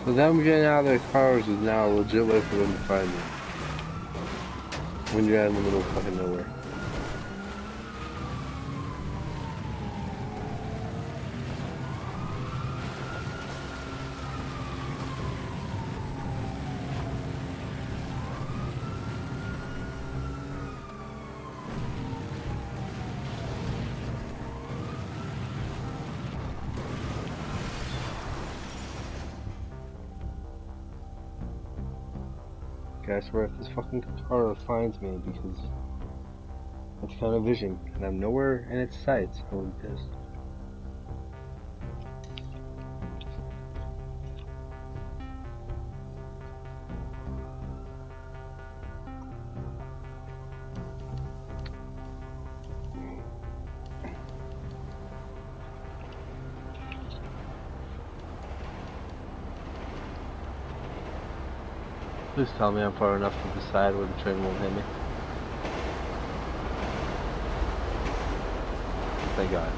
So them getting out of their cars is now a legit way for them to find me. When you're out in the middle of fucking nowhere. I swear if this fucking car finds me because it's kind of vision and I'm nowhere in its sights, I will be pissed. Please tell me I'm far enough to the side where the train won't hit me. Thank God.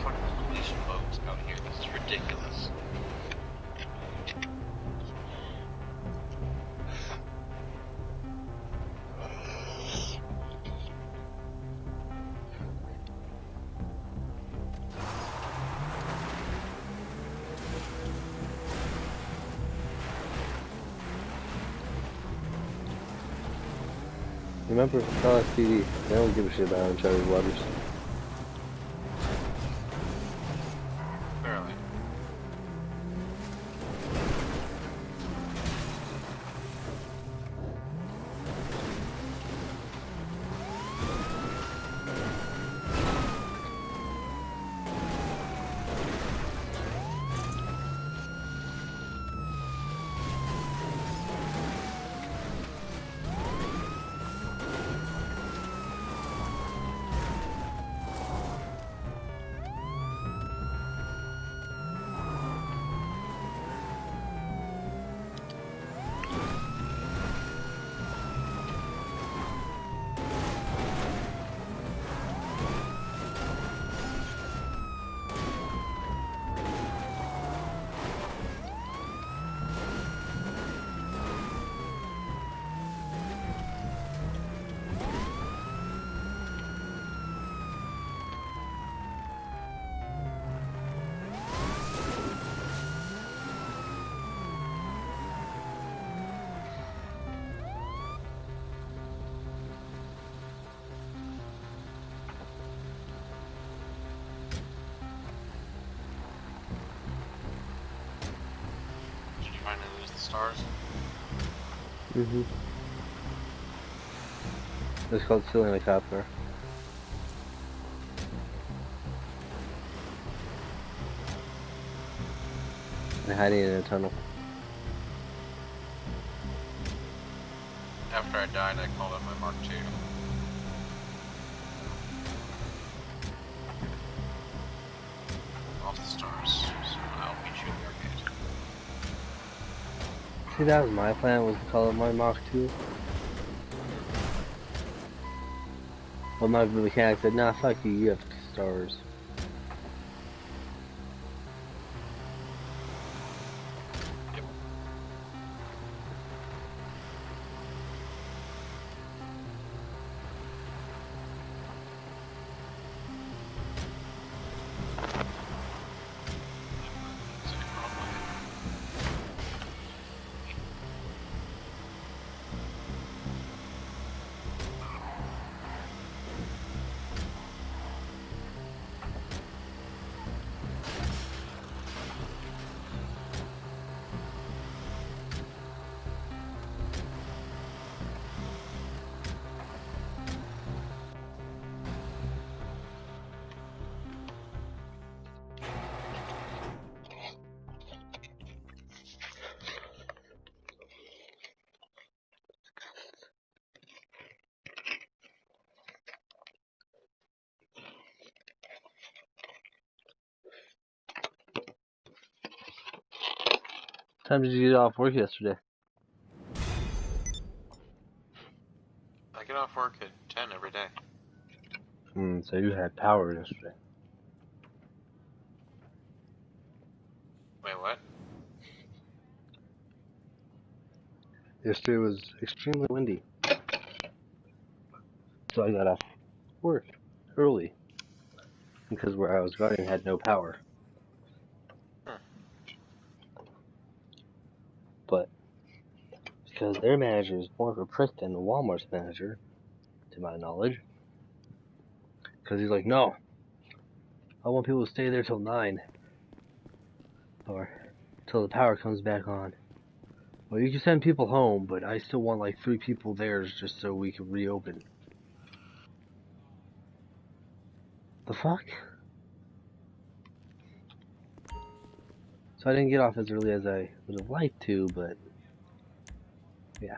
Fucking police boats out here. This is ridiculous. Remember, tell us TV. They don't give a shit about uncharted waters. Barely. Did you finally lose the stars? Mm-hmm. It's called stealing a cop car. And hiding in a tunnel. After I died, I called it my Mark II. Off the stars, so I'll meet you at the arcade. See, that was my plan, was to call it my Mach 2. But my mechanic said, nah, fuck you, you have stars. time did you get off work yesterday? I get off work at 10 every day. So you had power yesterday. Wait, what? Yesterday was extremely windy. So I got off work early. Because where I was going had no power. But because their manager is more of a prick than the Walmart's manager, to my knowledge. Because he's like, no, I want people to stay there till 9. Or till the power comes back on. Well, you can send people home, but I still want like 3 people there just so we can reopen. The fuck? So I didn't get off as early as I would have liked to, but yeah.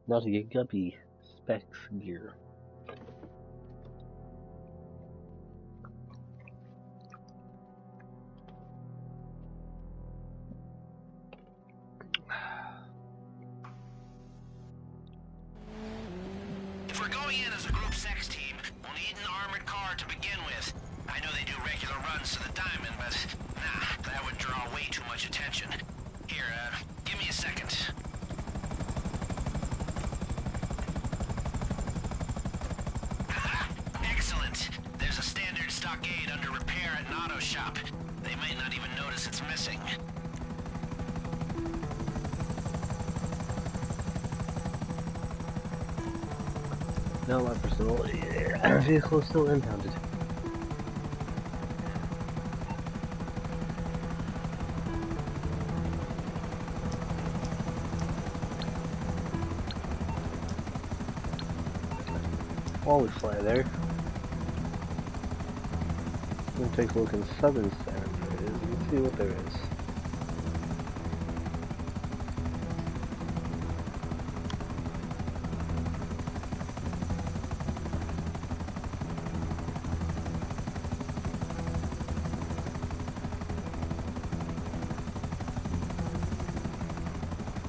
Not to get guppy. Specs gear. If we're going in as a group sex team, we'll need an armored car to begin with. I know they do regular runs to the diamond, but nah, that would draw way too much attention. Here, give me a second. Excellent. There's a standard stockade under repair at an auto shop. They might not even notice it's missing. No, my personal vehicle is still impounded. While we fly there, we'll take a look in Southern San Andreas and see what there is.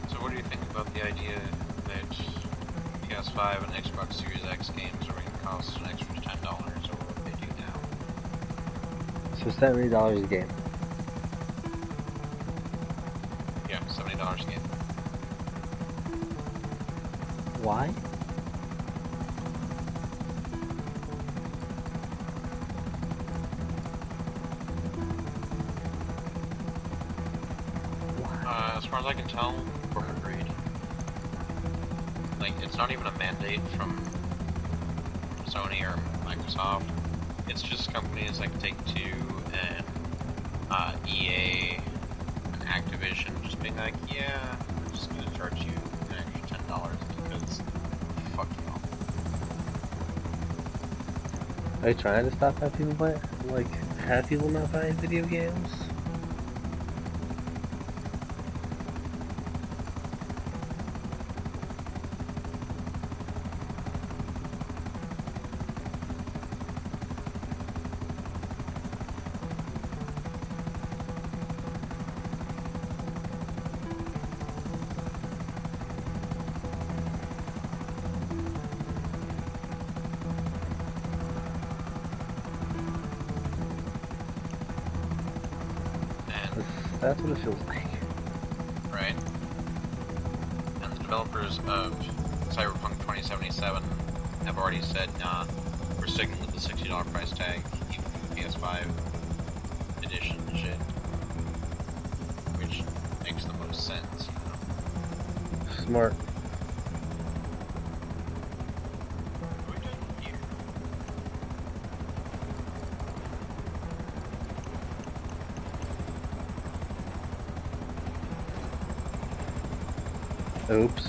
So what do you think about the idea that PS5 and Xbox Series X games are going to cost an extra $10 over what they do now? So $70 a game. Yeah, $70 a game. Why? As far as I can tell, we're agreed. Like, it's not even a mandate from Sony or Microsoft. It's just companies like Take-Two and EA and Activision just being like, yeah, we're just gonna charge you an extra $10 because fuck you all. Are you trying to stop have people buy, like, have people not buying video games? That's what it feels like. Right? And the developers of Cyberpunk 2077 have already said, nah, we're sticking with the $60 price tag, even for the PS5 edition and shit. Which makes the most sense, you know? Smart. What are we doing here? Oops.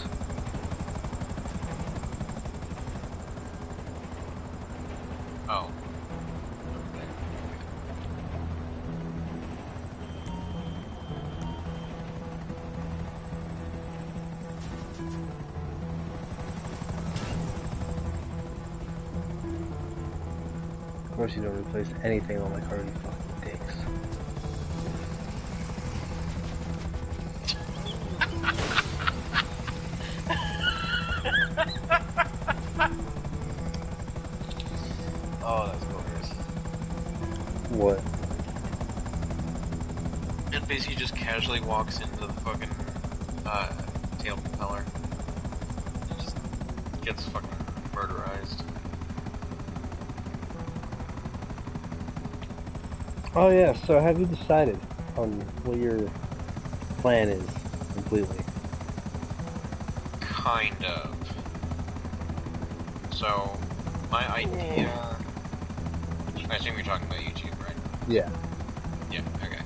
course you don't replace anything on my card, you fucking dicks. Oh, that's glorious. What? It basically just casually walks into the fucking tail propeller. It just gets fucking murderized. Oh yeah, so have you decided on what your plan is completely? Kind of. So, my idea... I assume you're talking about YouTube, right? Yeah. Yeah, okay.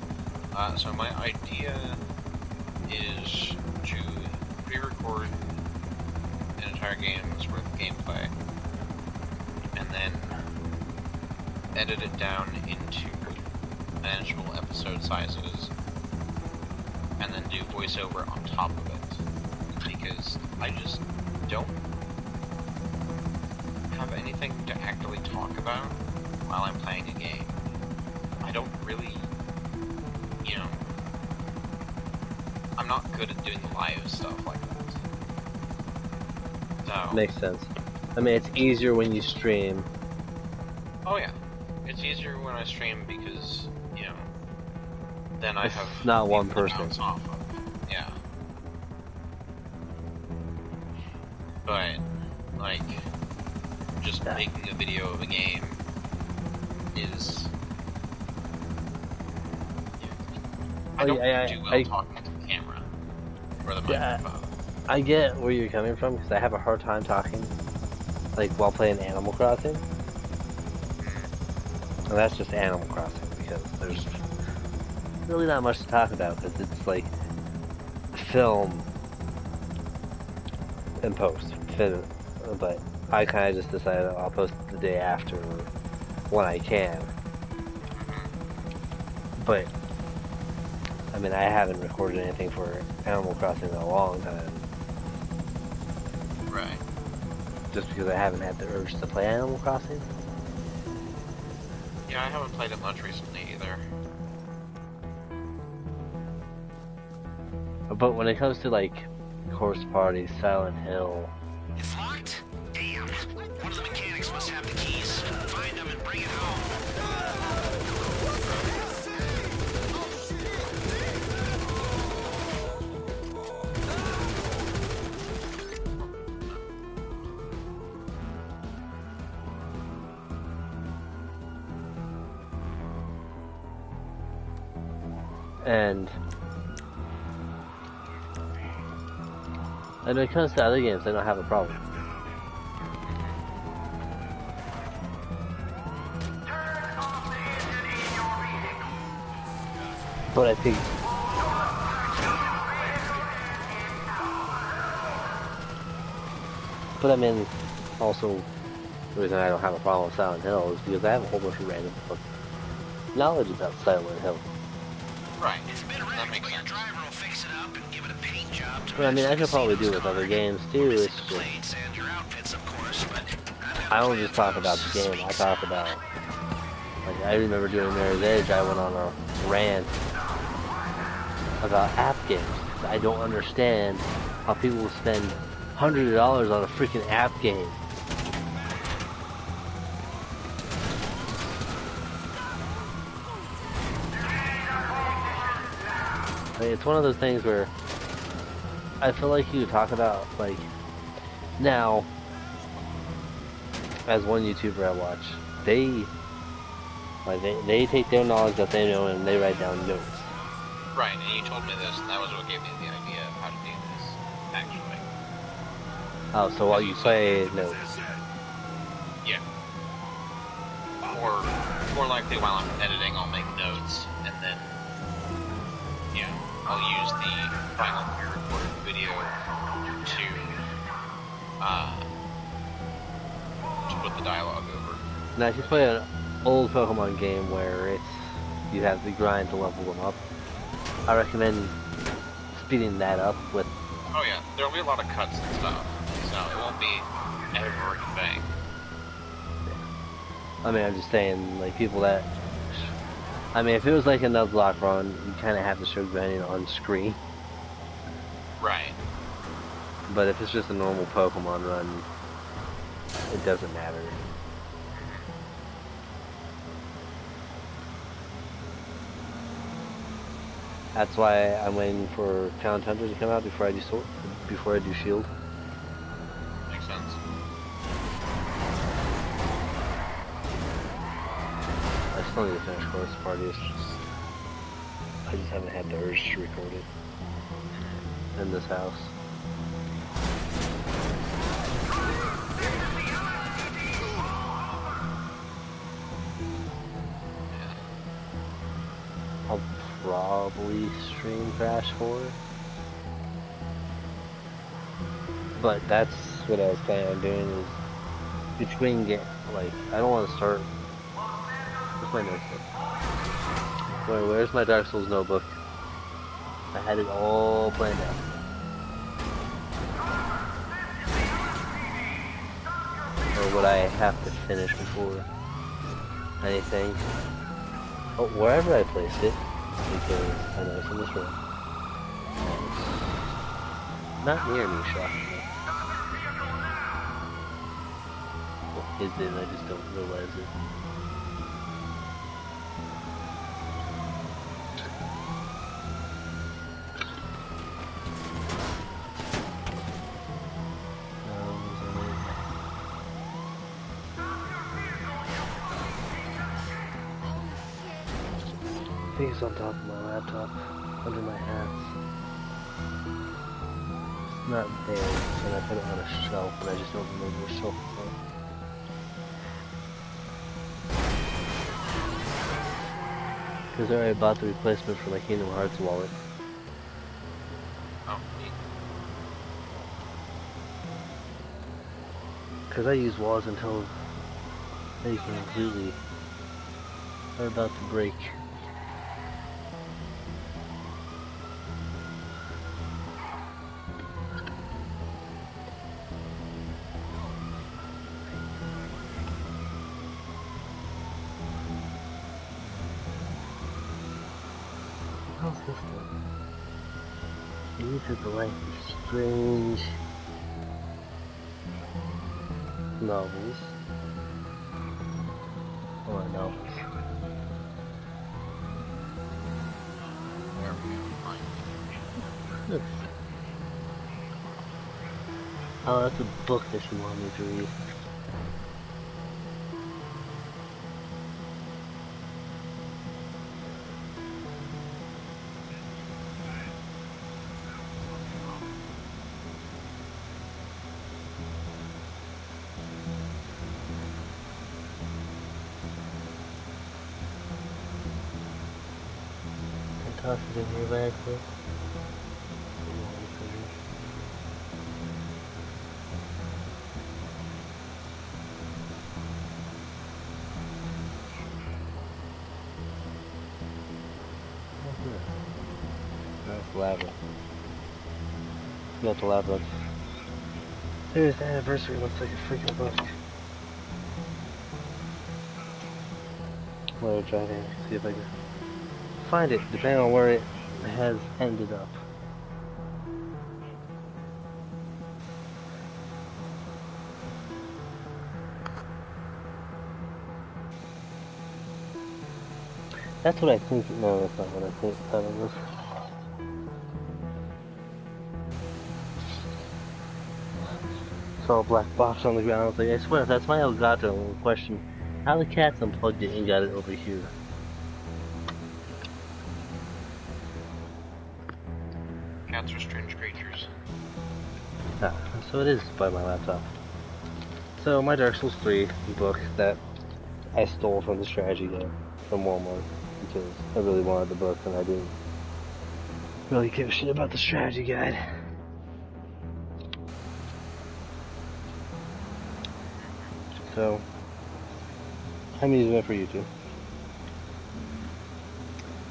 So my idea is to pre-record an entire game's worth of gameplay, and then edit it down into manageable episode sizes, and then do voiceover on top of it, because I just don't have anything to actually talk about while I'm playing a game. I don't really, you know, I'm not good at doing live stuff like that. So, Makes sense. I mean, it's easier when you stream. oh yeah, it's easier when I stream because, you know, then I It's have not one people to person. bounce off of. Yeah. But, like, just making a video of a game is... I don't do well talking to the camera or the microphone. I get where you're coming from, because I have a hard time talking, like, while playing Animal Crossing. And that's just Animal Crossing, because there's really not much to talk about, because it's like film and post. But I kind of just decided I'll post the day after when I can. But I mean, I haven't recorded anything for Animal Crossing in a long time. Right. Just because I haven't had the urge to play Animal Crossing. Yeah, I haven't played it much recently either. But when it comes to like Horse Party, Silent Hill, It's locked? Damn. One of the mechanics must have the keys. Find them and bring it home. and when it comes to other games, I don't have a problem. But I think I mean, also, the reason I don't have a problem with Silent Hill is because I have a whole bunch of random knowledge about Silent Hill. Right. It's been That wrecked, makes but your sense. driver will fix it up and give it a paint job to But I mean, I match could the probably do it casino's with other car. games too. Missing It's the just plates and your outfits, of course, but I don't just talk about the game. I talk about, like, I remember doing Mirror's Edge. I went on a rant about app games. I don't understand how people will spend $100 on a freaking app game. Like, it's one of those things where I feel like you talk about, like, now, as one YouTuber I watch, they take their knowledge that they know and they write down notes. Right, and you told me this, and that was what gave me the idea of how to do this, actually. Oh, so while you play notes. Yeah. Or, more likely while I'm editing, I'll make notes, and then, you know, I'll use the final pre-recorded video to put the dialogue over. Now, if you play an old Pokemon game where you have the grind to level them up, I recommend speeding that up with. Oh yeah, there'll be a lot of cuts and stuff, so it won't be everything. I mean, I'm just saying, like, people that... I mean, if it was like another lock run, you kind of have to show grinding on screen. Right. But if it's just a normal Pokemon run, it doesn't matter. That's why I'm waiting for Challenge Hunter to come out before I do Shield. Makes sense. I still need to finish Chorus Parties. I just haven't had the urge to record it in this house. I'll probably stream Crash 4. But that's what I was planning on doing, is between like, I don't want to start. Where's my notebook? Wait, where's my Dark Souls notebook? I had it all planned out. Or would I have to finish before anything? Oh, wherever I placed it, because I know it's in this room. And it's not near me, shockingly. Is it? I just don't realize it. I think it's on top of my laptop, under my hats. It's not there, and I put it on a shelf, and I just don't remember where shelf it's on. Because I already bought the replacement for my Kingdom Hearts wallet. Oh, neat. Because I use wallets until they completely are about to break. How's this one? You took the life of strange novels. Or novels. Oh, that's a book that she wanted me to read. Toss it in here very quick. That's lava. Not the lava. There's the anniversary, looks like a freaking book. I'm gonna try to see if I can find it, depending on where it has ended up. That's what I think. No, that's not what I think. Thought it was. Saw a black box on the ground. I was like, I swear, if that's my Elgato in question, how the cats unplugged it and got it over here? Cats are strange creatures. Ah, so it is by my laptop. So my Dark Souls 3 book that I stole from the strategy guide from Walmart because I really wanted the book and I didn't really give a shit about the strategy guide. So I'm using it for YouTube.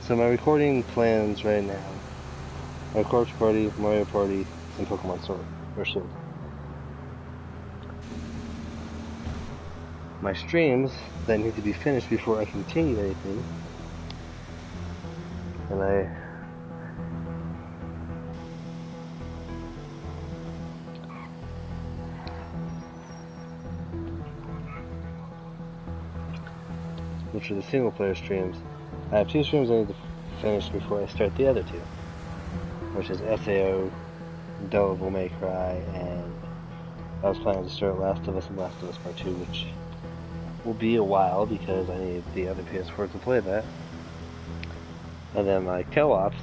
So my recording plans right now are Corpse Party, Mario Party, and Pokemon Sword or Shield. my streams that need to be finished before I continue anything. And which are the single player streams. I have 2 streams I need to finish before I start the other 2, which is SAO, Devil May Cry, and I was planning to start Last of Us and Last of Us Part 2, which will be a while because I need the other PS4 to play that. And then my co-ops,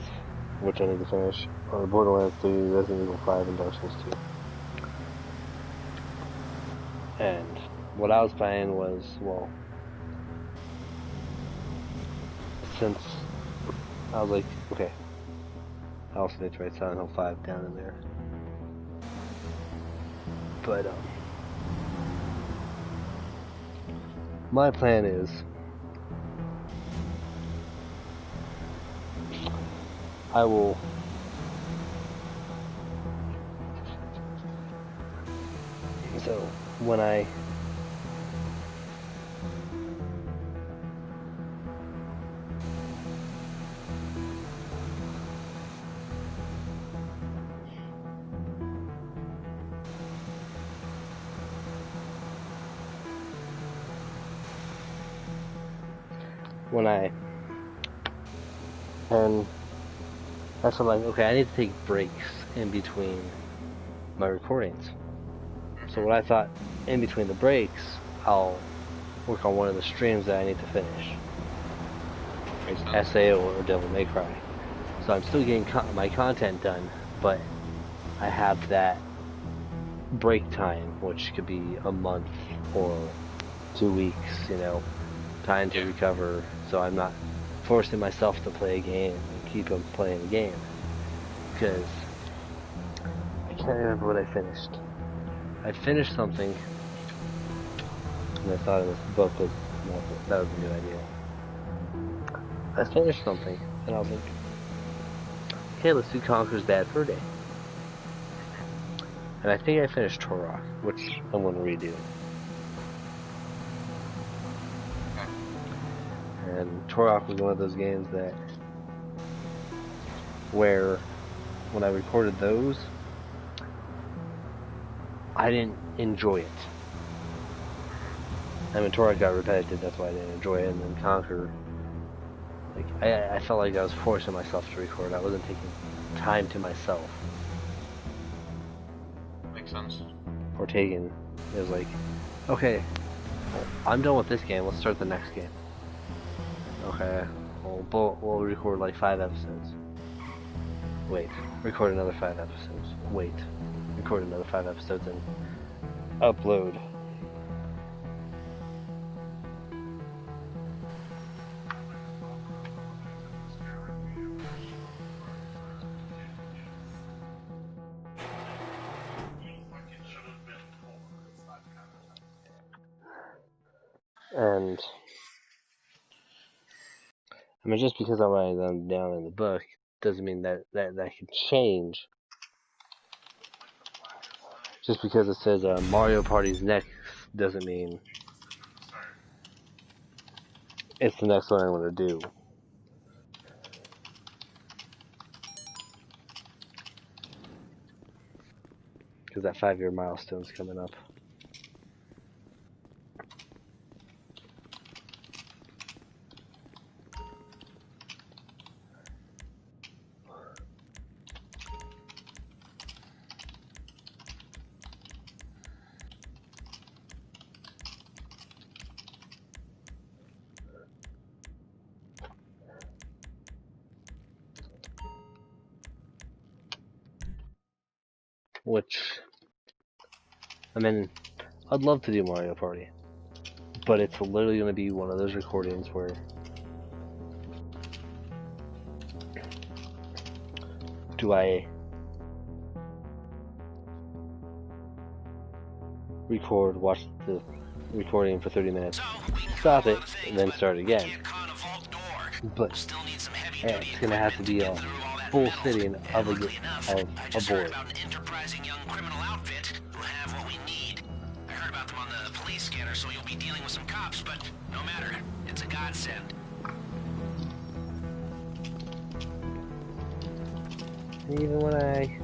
which I need to finish, are Borderlands 3, Resident Evil 5, and Dark Souls 2. And what I was planning was, well, since I was like, okay, I also need to write Silent Hill 5 down in there. But, my plan is I will so when I and that's what I'm like, okay, I need to take breaks in between my recordings. So what I thought, in between the breaks, I'll work on one of the streams that I need to finish. Like SAO or Devil May Cry. So I'm still getting my content done, but I have that break time, which could be a month or 2 weeks, you know, time to recover, so I'm not forcing myself to play a game and keep on playing the game. Because I can't remember what I finished. I finished something, and I thought this book was, that was a good idea. I finished something, and I was like, okay, let's do Conker's Bad Fur Day. And I think I finished Turok, which I'm going to redo. And Turok was one of those games that, where, when I recorded those, I didn't enjoy it. I mean, Turok got repetitive, that's why I didn't enjoy it, and then Conker, like, I felt like I was forcing myself to record. I wasn't taking time to myself. Makes sense. Or taking, it was like, okay, well, I'm done with this game, let's start the next game. Okay, well, we'll record like 5 episodes. Wait, record another 5 episodes. Wait, record another 5 episodes and upload. And I mean, just because I write them down in the book doesn't mean that can change. Just because it says Mario Party's next doesn't mean it's the next one I'm going to do. Because that 5-year milestone's coming up. Which, I mean, I'd love to do Mario Party, but it's literally going to be one of those recordings where do I record, watch the recording for 30 minutes, stop it, and then start again. But it's going to have to be a full sitting of a board. police scanner, so you'll be dealing with some cops, but no matter. It's a godsend. Even when I...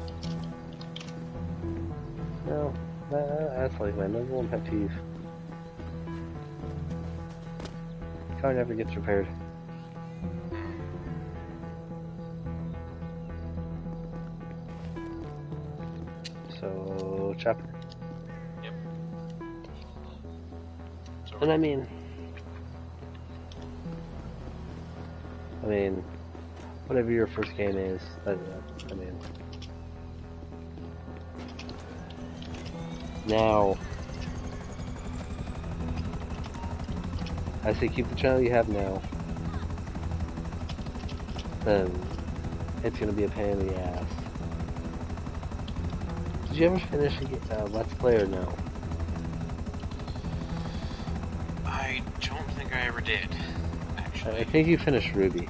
No, that's like my number one pet peeve. Car never gets repaired. So, chopper. Yep. So And I mean, whatever your first game is, I mean, now, I say keep the channel you have now, then it's going to be a pain in the ass. Did you ever finish Let's Play or no? I don't think I ever did, actually. I think you finished Ruby.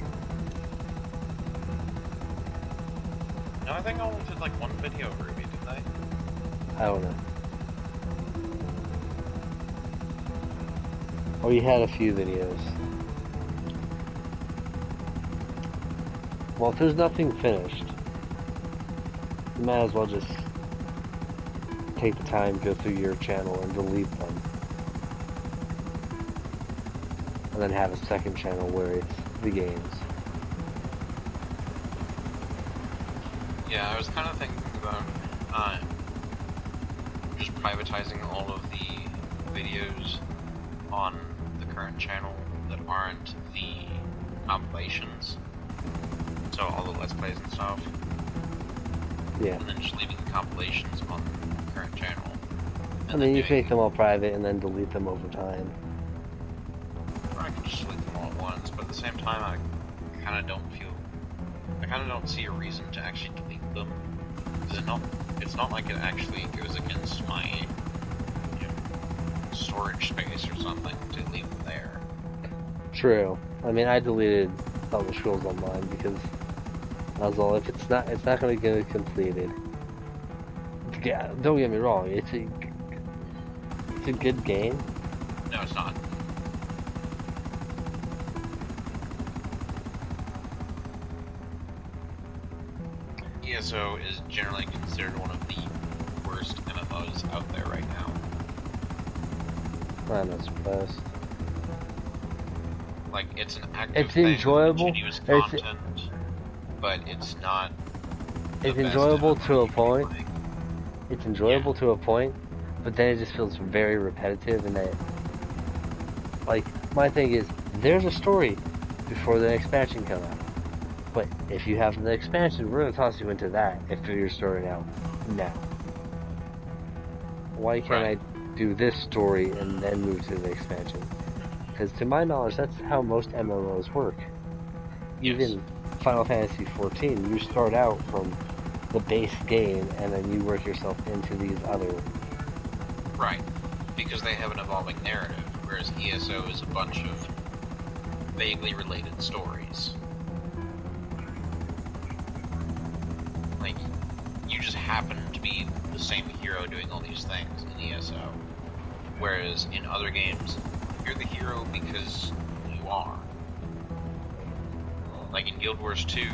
No, I think I only did like one video of Ruby, didn't I? I don't know. Or you had a few videos. Well, if there's nothing finished, you might as well just take the time, go through your channel and delete them. And then have a second channel where it's the games. Yeah, I was kind of thinking about just privatizing all of the videos on the current channel that aren't the compilations. So all the Let's Plays and stuff. Yeah. And then just leaving the compilations on the current channel. I mean, you can make them all private and then delete them over time. Or I can just delete them all at once, but at the same time, I kind of don't see a reason to actually delete them. Because it's not like it actually goes against my storage space or something to leave them there. True. I mean, I deleted Elder Scrolls Online because I was all, if it's not going to get completed. Yeah, don't get me wrong, it's a good game. No, it's not. ESO is generally considered one of the worst MMOs out there right now. I'm not surprised. Like, it's an active It's thing with enjoyable. continuous content, but it's not. It's the best enjoyable MMO to a you can point. play. It's enjoyable to a point, but then it just feels very repetitive. And that, like, my thing is, there's a story before the expansion comes out. But if you have the expansion, we're gonna toss you into that if you're starting out now. Why can't Right. I do this story and then move to the expansion? Because to my knowledge, that's how most MMOs work. Yes. Even Final Fantasy XIV, you start out from the base game and then you work yourself into these other... Right, because they have an evolving narrative, whereas ESO is a bunch of vaguely related stories. Like, you just happen to be the same hero doing all these things in ESO. Whereas in other games, you're the hero because you are. Like in Guild Wars 2,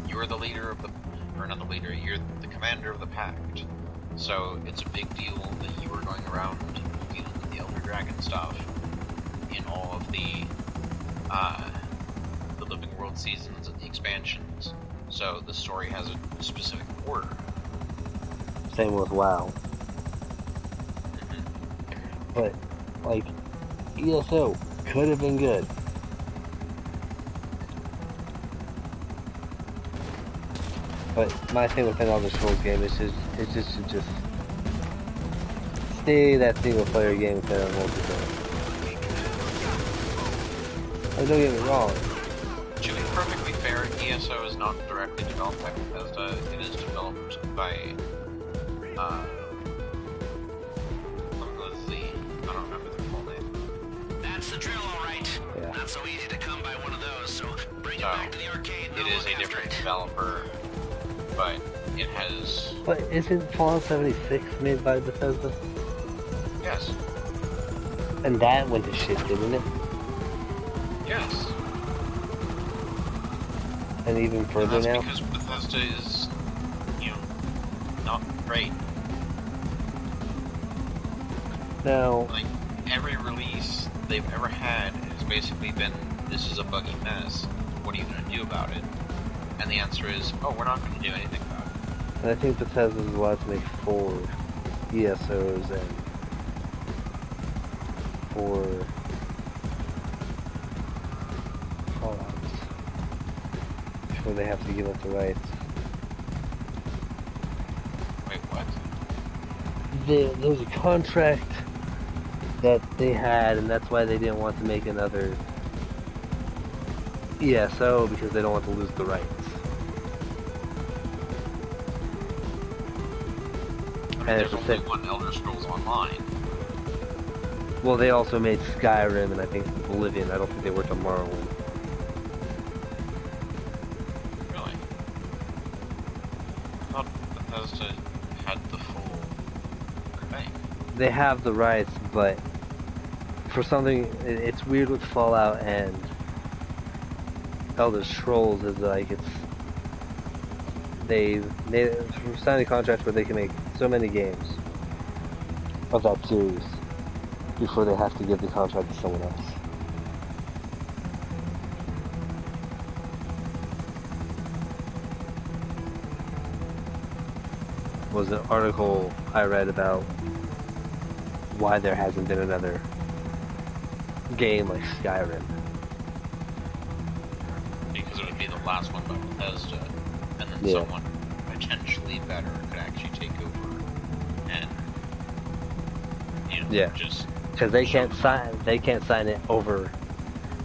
you're the leader of the... or not the leader, you're the commander of the Pact. So it's a big deal that you are going around dealing with the Elder Dragon stuff in all of the Living World seasons and the expansions. So the story has a specific order. Same with WoW. But, like, ESO could have been good. But my thing with an Elder Scrolls game is just stay that single player game instead of multiplayer. Like, don't get me wrong. To be perfectly fair, ESO is not directly developed by Bethesda. It is developed by, what was the... I don't remember the full name. That's the drill, all right. Yeah. Not so easy to come by one of those, so bring it So, back to the arcade. and it I'll is look a after different it. developer, but it has... But isn't Fallout 76 made by Bethesda? Yes. And that went to shit, didn't it? Yes. And even And further that's now? because Bethesda is, you know, not great. Now, Like, every release they've ever had has basically been, this is a buggy mess, what are you going to do about it? And the answer is, oh, we're not going to do anything about it. and I think Bethesda's allowed to make 4 ESOs and 4 Fallouts before they have to give up the rights. Wait, what? There's a contract that they had, and that's why they didn't want to make another ESO, because they don't want to lose the rights. I mean, And there's it's only one Elder Scrolls Online. well, they also made Skyrim and I think Oblivion. I don't think they worked on Morrowind. Really? I thought Bethesda had the full thing. They have the rights, but for something, it's weird with Fallout and Elder Scrolls is like they signed a contract where they can make so many games of that series before they have to give the contract to someone else. Was an article I read about why there hasn't been another game like Skyrim. Because it would be the last one by Bethesda, and then Yeah. someone potentially better could actually take over and, you know, Yeah. just Because they can't sign it over.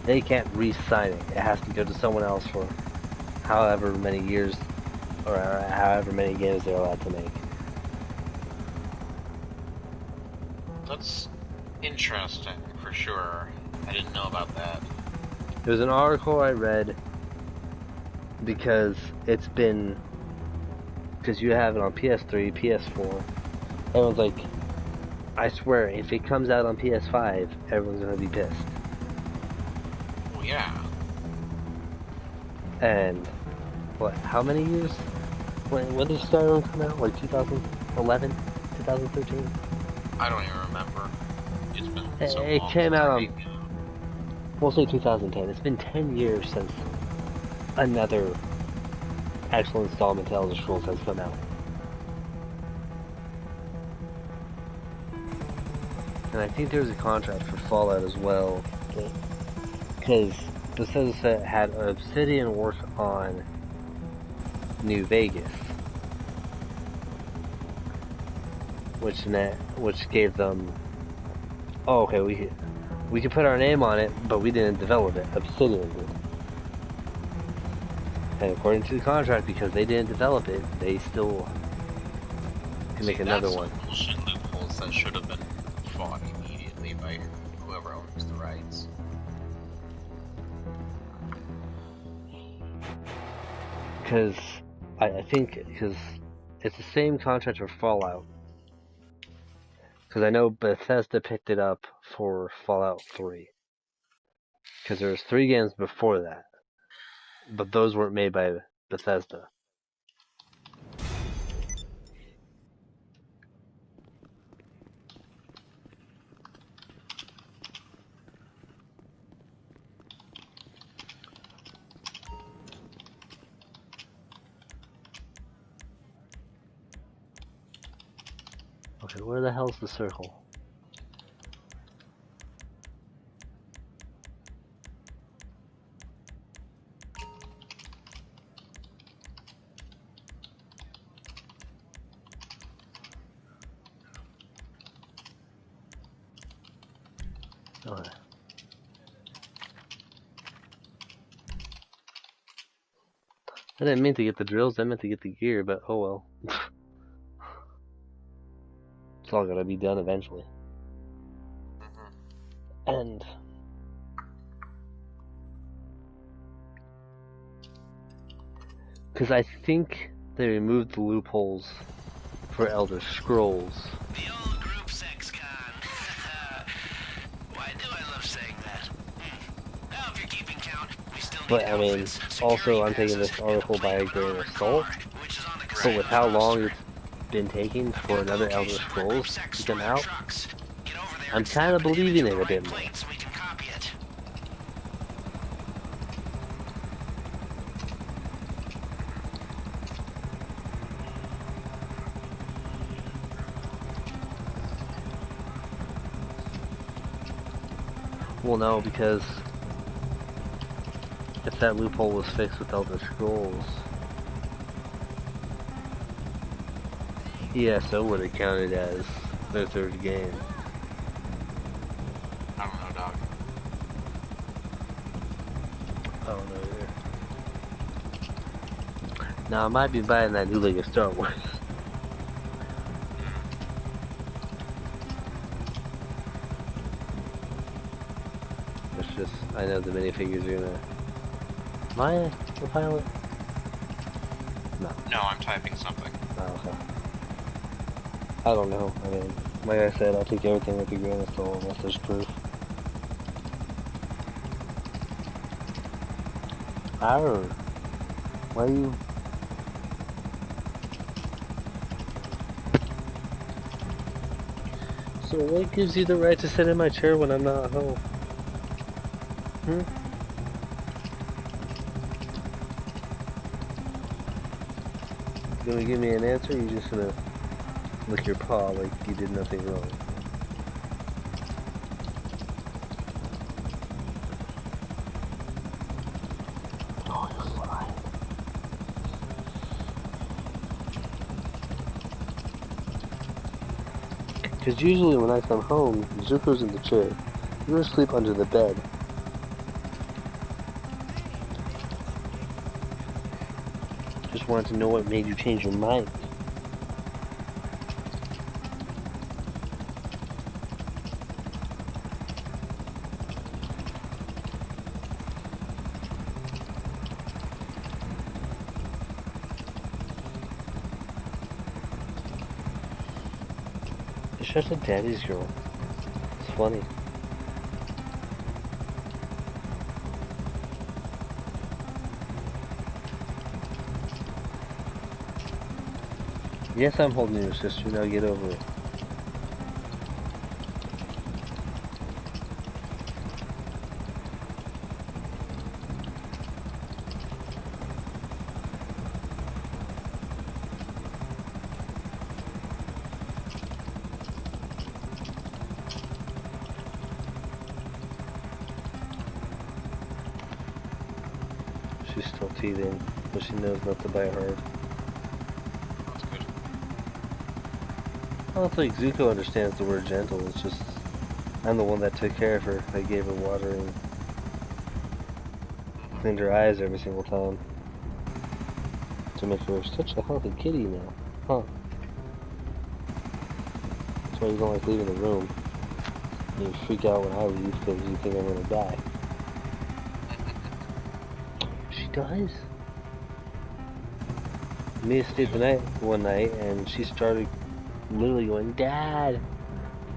They can't re-sign it. It has to go to someone else for however many years or however many games they're allowed to make. That's interesting for sure. I didn't know about that. There was an article I read because you have it on PS3, PS4. Everyone's like, I swear, if it comes out on PS5, everyone's gonna be pissed. Well, yeah. And what? How many years? When did Skyrim come out? Like 2011, 2013? I don't even remember. It's been so It long. came since out I on, beat it. we'll say 2010. It's been 10 years since another actual installment to Elder Scrolls has come out. And I think there was a contract for Fallout as well, because Bethesda had Obsidian work on New Vegas, which gave them, oh, okay, we could put our name on it, but we didn't develop it. Obsidian did. And according to the contract, because they didn't develop it, they still can make another that's one. some bullshit loopholes that should have been fought immediately by whoever owns the rights. Because I think because it's the same contract for Fallout. Because I know Bethesda picked it up for Fallout 3. Because there was 3 games before that, but those weren't made by Bethesda. Okay, where the hell's the circle? Okay. I didn't mean to get the drills, I meant to get the gear, but oh well. It's all gotta be done eventually. And because I think they removed the loopholes for Elder Scrolls. The old group sex con. But I mean, also I'm taking this article by a grain of salt. But with how long it's been taking for another Elder Scrolls to come out, I'm kind of believing it a bit more. Well, no, because if that loophole was fixed with Elder Scrolls, ESO would have counted as their third game. I don't know, dog. I don't know either. Now, I might be buying that new Lego Star Wars. It's just, I know the minifigures are gonna... Am I the pilot? No. No, I'm typing something. Oh, okay. I don't know. I mean, like I said, I take everything with a grain of salt unless there's proof. Arr. Why are you... So what gives you the right to sit in my chair when I'm not home? Hmm? You gonna give me an answer, or you just gonna lick your paw like you did nothing wrong? Oh, you're fine. Because usually when I come home, Zuko's in the chair. You're asleep under the bed. Just wanted to know what made you change your mind. You're such a daddy's girl. It's funny. Yes, I'm holding your sister. Now get over it. She's still teething, but she knows not to bite hard. That's good. I don't think Zuko understands the word gentle. It's just I'm the one that took care of her. I gave her water and cleaned her eyes every single time to make her such a healthy kitty now. Huh? That's why you don't like leaving the room. You freak out when I leave because you think I'm gonna die. She dies? Mia stayed the night one night and she started literally going, Dad!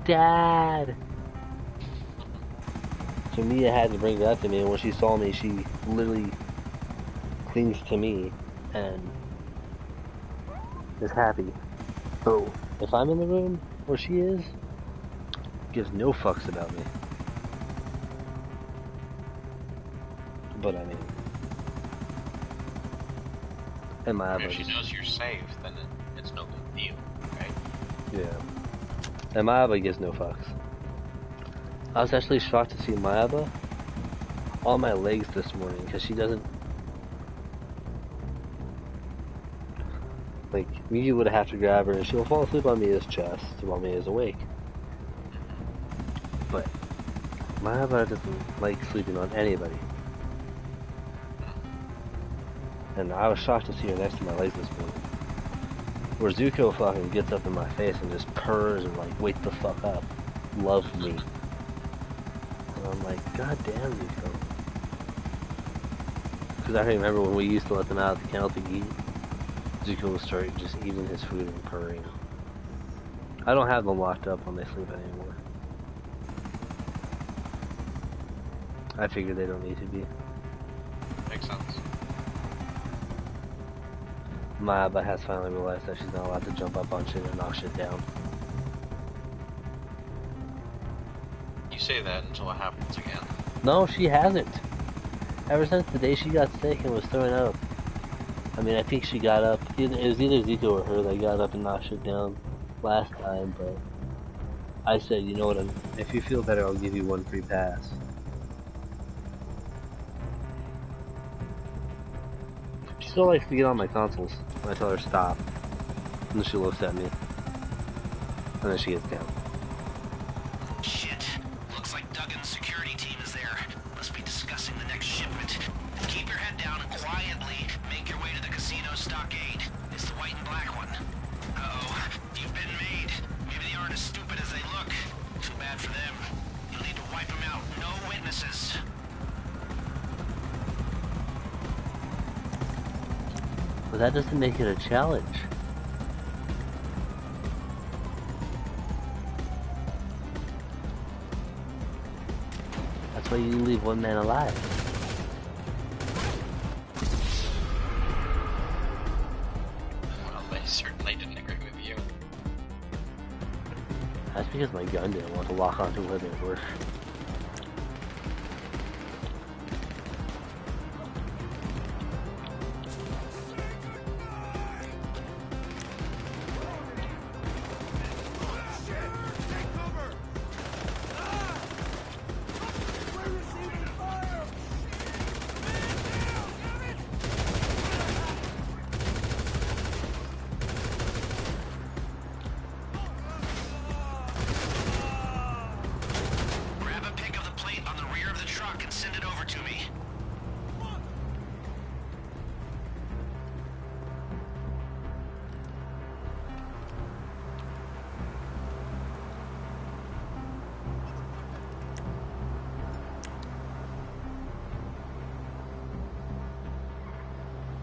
Dad! So Mia had to bring that to me, and when she saw me, she literally clings to me and is happy. So, if I'm in the room where she is, gives no fucks about me. But I mean, and my If she knows you're safe, then it's no big deal, right? yeah. And Mayaba gives no fucks. I was actually shocked to see Mayaba on my legs this morning because she doesn't. Like, you would have to grab her and she'll fall asleep on Mia's chest while Mia's awake. But Mayaba doesn't like sleeping on anybody. And I was shocked to see her next to my legs this morning. Where Zuko fucking gets up in my face and just purrs and like, wake the fuck up. Loves me. And I'm like, god damn Zuko. Because I remember when we used to let them out at the kennel to eat, Zuko would start just eating his food and purring. I don't have them locked up when they sleep anymore. I figure they don't need to be. Makes sense. Mayaba has finally realized that she's not allowed to jump up on shit and knock shit down. You say that until it happens again. No, she hasn't. Ever since the day she got sick and was throwing up. I mean, I think she got up. It was either Zico or her that got up and knocked shit down last time, but I said, you know what, if you feel better, I'll give you one free pass. She still likes to get on my consoles when I tell her stop. And then she looks at me. And then she gets down. Shit. Looks like Duggan's security team is there. Must be discussing the next shipment. Keep your head down and quietly make your way to the casino stockade. It's the white and black one. Uh-oh. You've been made. Maybe they aren't as stupid as they look. Too bad for them. You'll need to wipe them out. No witnesses. But that doesn't make it a challenge. That's why you leave one man alive. Well, they certainly didn't agree with you. That's because my gun didn't want to lock onto where they were. Grab a pic of the plate on the rear of the truck and send it over to me.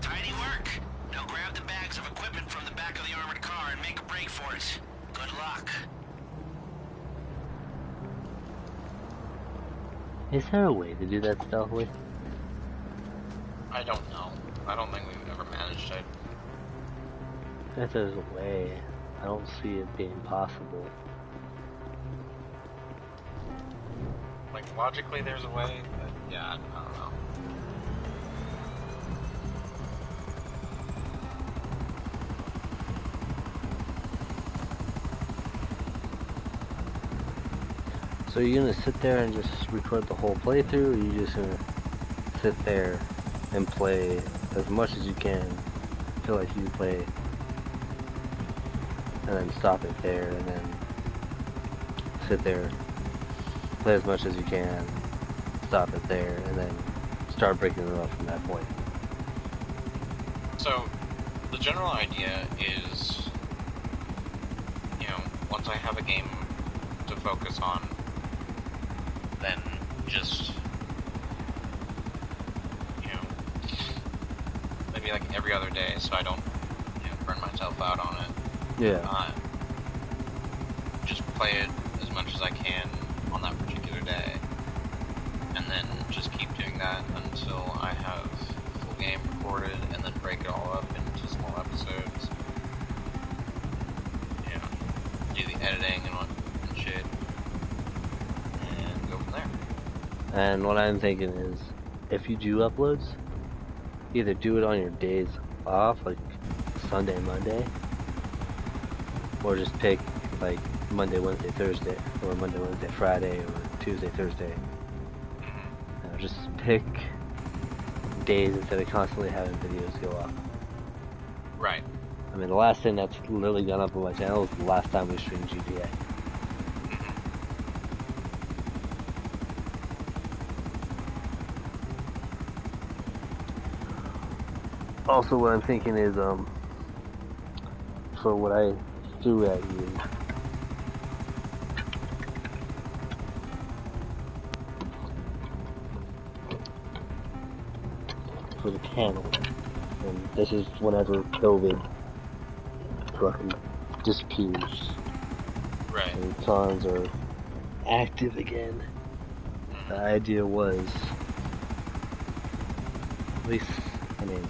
Tidy work. Now grab the bags of equipment from the back of the armored car and make a break for it. Good luck. Is there a way to do that stealthily? I don't know. I don't think we've ever managed it. If there's a way, I don't see it being possible. Like, logically there's a way, but yeah, I don't know. So you're gonna sit there and just record the whole playthrough, or you just gonna sit there and play as much as you can, feel like you play, and then stop it there, and then sit there, play as much as you can, stop it there, and then start breaking it up from that point? So, the general idea is, you know, once I have a game to focus on, then just, you know, maybe like every other day, so I don't, you know, burn myself out on it. Yeah. Just play it as much as I can on that particular day, and then just keep doing that until I have the full game recorded, and then break it all up into small episodes. You know, do the editing and shit, and go from there. And what I'm thinking is, if you do uploads, either do it on your days off, like Sunday, Monday, or just pick like Monday, Wednesday, Thursday, or Monday, Wednesday, Friday, or Tuesday, Thursday. Just pick days instead of constantly having videos go up. Right. I mean, the last thing that's literally gone up on my channel is the last time we streamed GTA. Also, what I'm thinking is, for what I threw at you, for the channel, and this is whenever COVID fucking disappears, Right. and cons are active again. The idea was, least, I mean,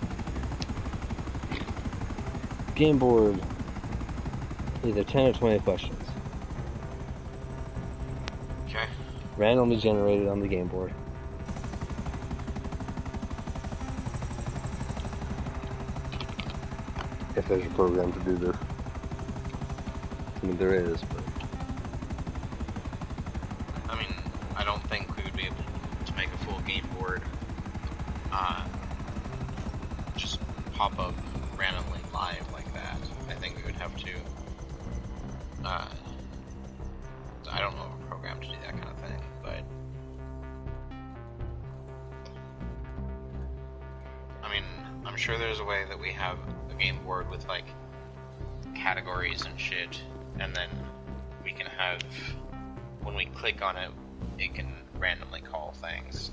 game board, either 10 or 20 questions. Okay. Randomly generated on the game board. If there's a program to do this. I mean, there is, but... I mean, I don't think we would be able to make a full game board, just pop up randomly live like that. I think we would have to, I don't know of a program to do that kind of thing, but... I mean, I'm sure there's a way that we have a game board with, like, categories and shit, and then we can have, when we click on it, it can randomly call things.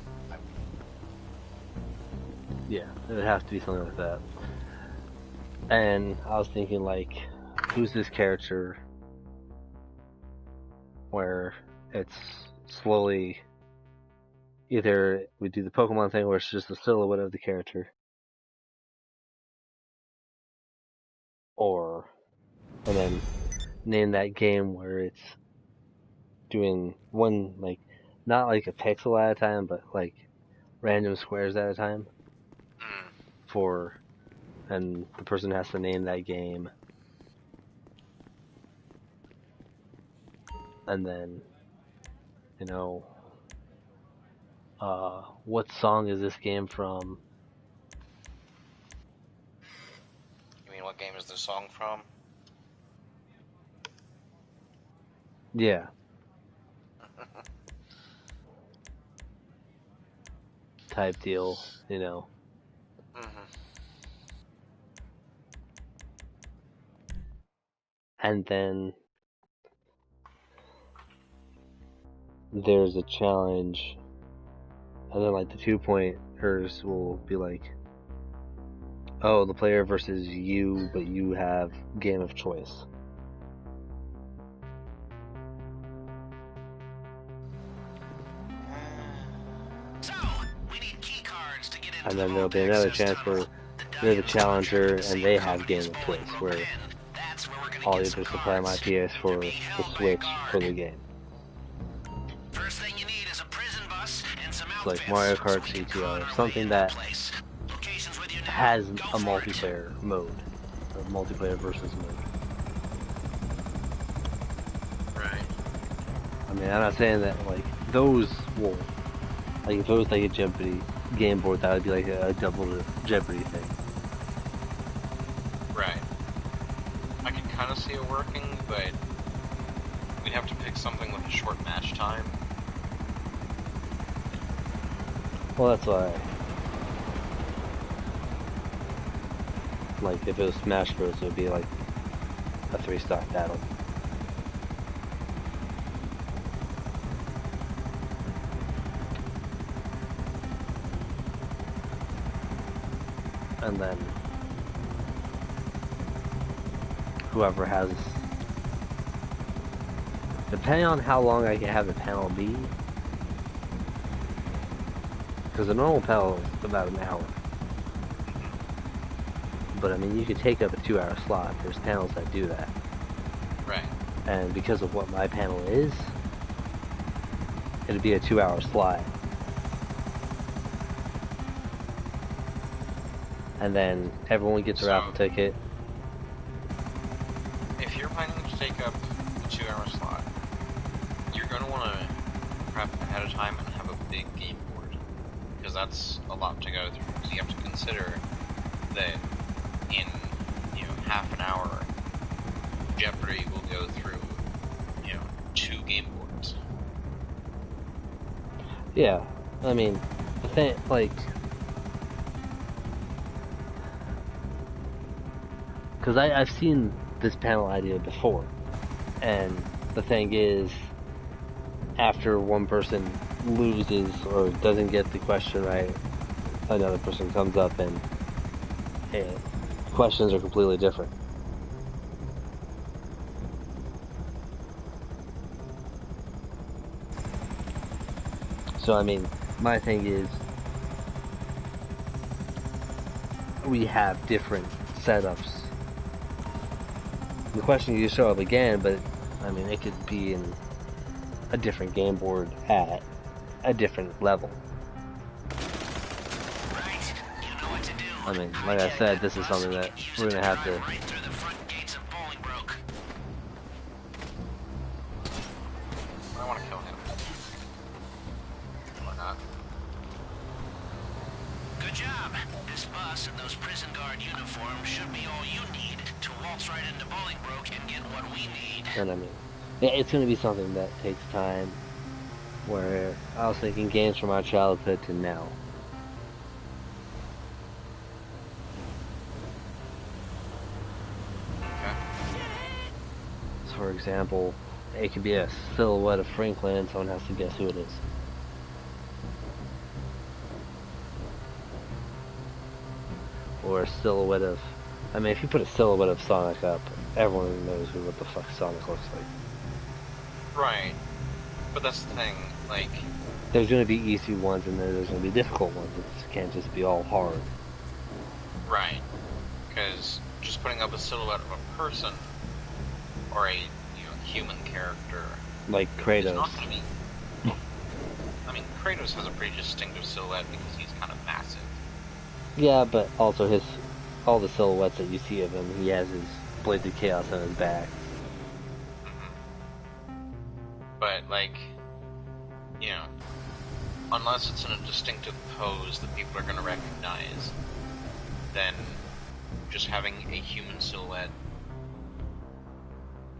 Yeah, it would have to be something like that. And I was thinking, like, who's this character? Where it's slowly, either we do the Pokemon thing where it's just a silhouette of the character, and then name that game where it's doing one, like, not like a pixel at a time, but like random squares at a time and the person has to name that game. And then, you know, what song is this game from? You mean what game is this song from? Yeah. Type deal, you know. And then there's a challenge, and then like the 2-pointers will be like, oh, the player versus you, but you have game of choice. So, we need key cards to get into And then there'll be another chance where they're the challenger and they have game of choice, where I'll either supply my PS for the Switch for the game. First thing you need is a prison bus and some It's like Mario Kart CTR, something that has a multiplayer mode, a multiplayer versus mode. Right. I mean, I'm not saying that like those will, like if it was like a Jeopardy game board, that would be like a double Jeopardy thing. Right. I can kind of see it working, but we'd have to pick something with a short match time. Well, that's why. Like, if it was Smash Bros, it would be like a 3-stock battle. And then whoever has, depending on how long I can have the panel be, because a normal panel is about an hour. But I mean, you could take up a 2-hour slot. There's panels that do that. Right. And because of what my panel is, it'd be a 2-hour slot. And then everyone gets a raffle ticket. If you're planning to take up a 2-hour slot, you're going to want to prep ahead of time and have a big game board. Because that's a lot to go through. So you have to consider that in, half an hour, Jeopardy will go through, 2 game boards. Yeah, I mean, the thing, like, because I've seen this panel idea before, and the thing is, after one person loses or doesn't get the question right, another person comes up and questions are completely different. So I mean, my thing is, we have different setups. The question you show up again, but I mean, it could be in a different game board at a different level. Right. You know what to do. I mean, like I said, this is something that we're gonna have to. Right through the front gates of Bolingbroke. I want to kill him. Or not. Good job. This bus and those prison guard uniforms should be all you need to waltz right into Bolingbroke and get what we need. And I mean, it's gonna be something that takes time. Where I was thinking games from our childhood to now. Okay. So for example, it could be a silhouette of Franklin and someone has to guess who it is. Or a silhouette of... I mean, if you put a silhouette of Sonic up, everyone knows what the fuck Sonic looks like. Right. But that's the thing, like... There's going to be easy ones and there's going to be difficult ones. It can't just be all hard. Right. Because just putting up a silhouette of a person, or a human character... Like Kratos. Is not going to be... I mean, Kratos has a pretty distinctive silhouette because he's kind of massive. Yeah, but also all the silhouettes that you see of him, he has his Blades of Chaos on his back. But, like, unless it's in a distinctive pose that people are going to recognize, then just having a human silhouette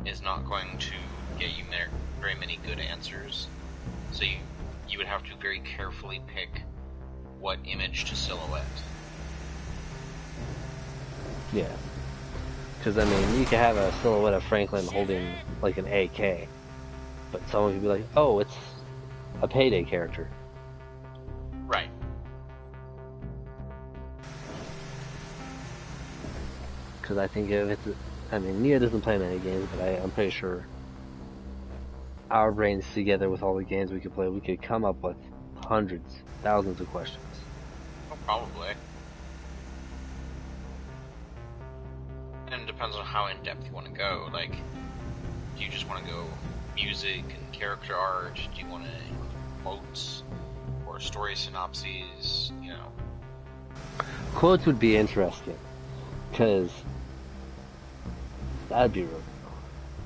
is not going to get you very many good answers. So you would have to very carefully pick what image to silhouette. Yeah. Because, I mean, you could have a silhouette of Franklin holding, like, an AK. But someone could be like, oh, it's a Payday character. Right. Because I think if it's... I mean, Nia doesn't play many games, but I'm pretty sure our brains together with all the games we could play, we could come up with hundreds, thousands of questions. Oh, probably. And it depends on how in-depth you want to go. Like, do you just want to go music and character art? Do you want to include quotes or story synopses? Quotes would be interesting, because that'd be real.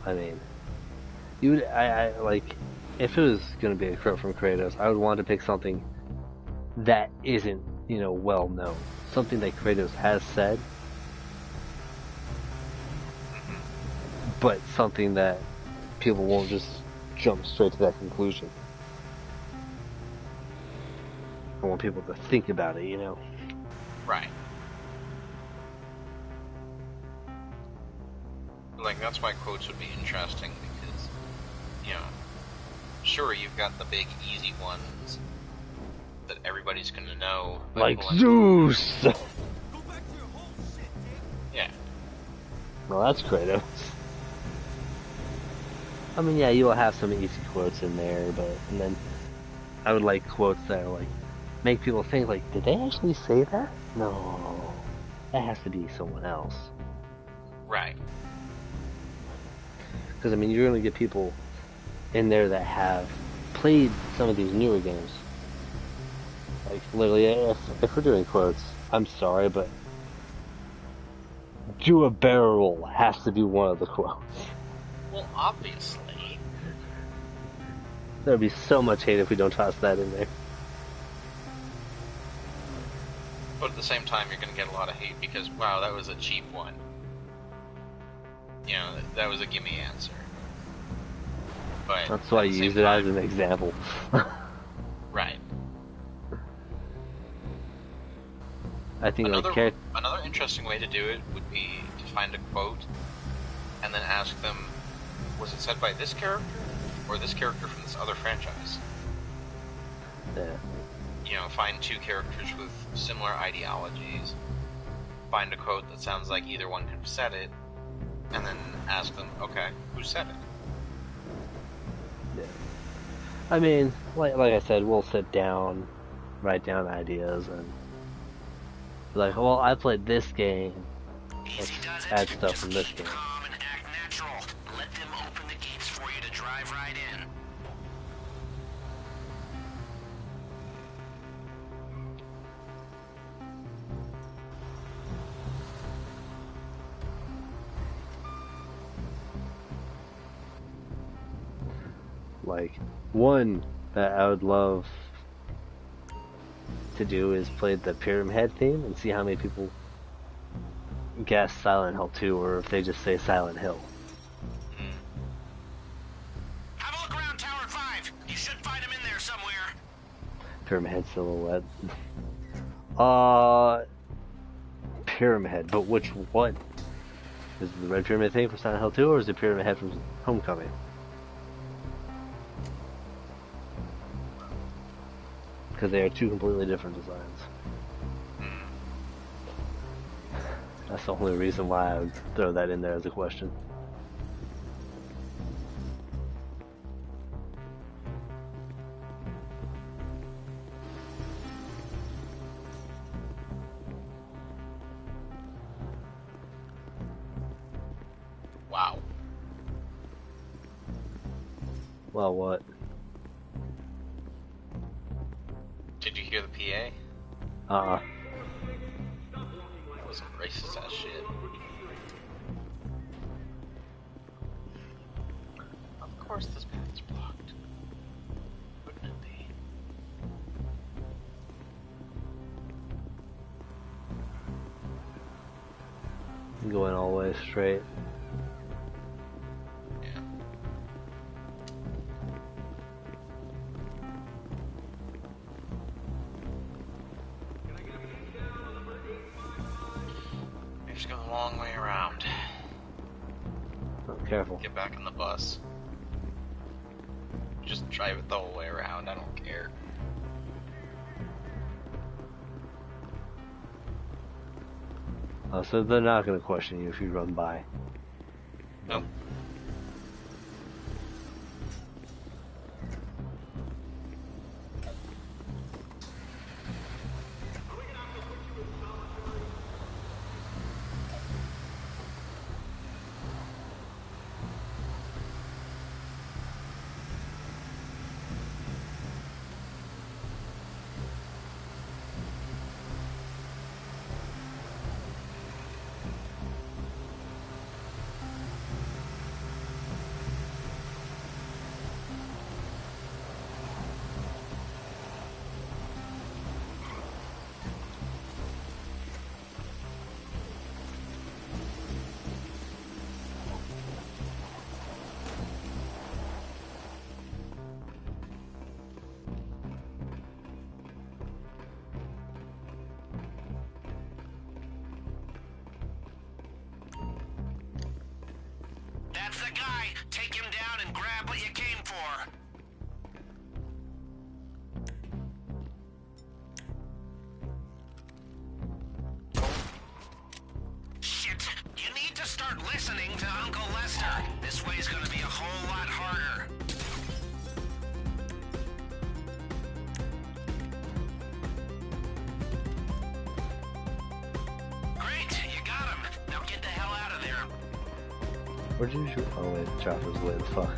I mean, I like, if it was going to be a quote from Kratos, I would want to pick something that isn't, well known. Something that Kratos has said, but something that people won't just jump straight to that conclusion. I want people to think about it, Right. Like, that's why quotes would be interesting, because, sure, you've got the big, easy ones that everybody's gonna know. Like Zeus! Go back to your whole shit, Dick. Yeah. Well, that's Kratos. I mean, yeah, you will have some easy quotes in there, and then I would like quotes that are like, make people think, like, did they actually say that? No, that has to be someone else. Right. Because, I mean, you're going to get people in there that have played some of these newer games. Like, literally, if we're doing quotes, I'm sorry, but do a barrel roll has to be one of the quotes. Well, obviously. There'd be so much hate if we don't toss that in there. But at the same time, you're going to get a lot of hate because, wow, that was a cheap one. That was a gimme answer. But that's why I use it as an example. Right. I think another interesting way to do it would be to find a quote and then ask them, was it said by this character or this character from this other franchise? Yeah. Find two characters with similar ideologies, find a quote that sounds like either one could have said it, and then ask them, okay, who said it? Yeah. I mean, like I said, we'll sit down, write down ideas, and Like, well, I played this game. Let's Easy does it. add stuff Just from this keep game. calm and act natural. Let them open the gates for you to drive right in. Like, one that I would love to do is play the Pyramid Head theme and see how many people guess Silent Hill 2 or if they just say Silent Hill. Have a look around Tower 5. You should find them in there somewhere. Pyramid Head silhouette. Pyramid Head, but which one? Is it the Red Pyramid thing from Silent Hill 2 or is it Pyramid Head from Homecoming? Because they are two completely different designs. That's the only reason why I would throw that in there as a question. Wow. Well, what? Did you hear the PA? That was some racist ass shit. Of course this path is blocked. Wouldn't it be? I'm going all the way straight. Yeah. You're just going a long way around. Oh, careful. Get back in the bus. Just drive it the whole way around, I don't care. Oh, so they're not going to question you if you run by. Nope. That's the guy. Take him down and grab what you came for. Shit. You need to start listening to Uncle Lester. This way's gonna be a whole lot harder. Great, you got him. Now get the hell out of there. Where'd you shoot? Oh wait, the chopper's lit. Fuck.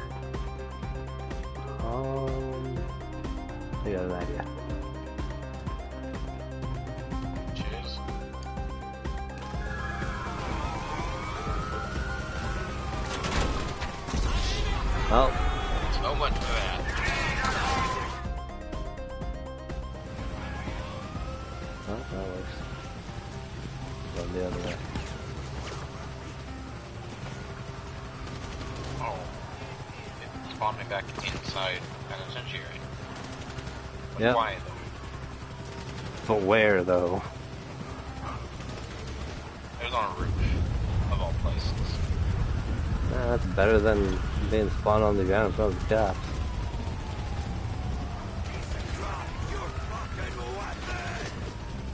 I got an idea. Cheers. Oh, So much for that. oh, that works. Run the other way. Oh. It spawned me back inside penitentiary. But Yeah. why though? But where though? It was on a roof, of all places. That's better than being spawned on the ground in front of the cops.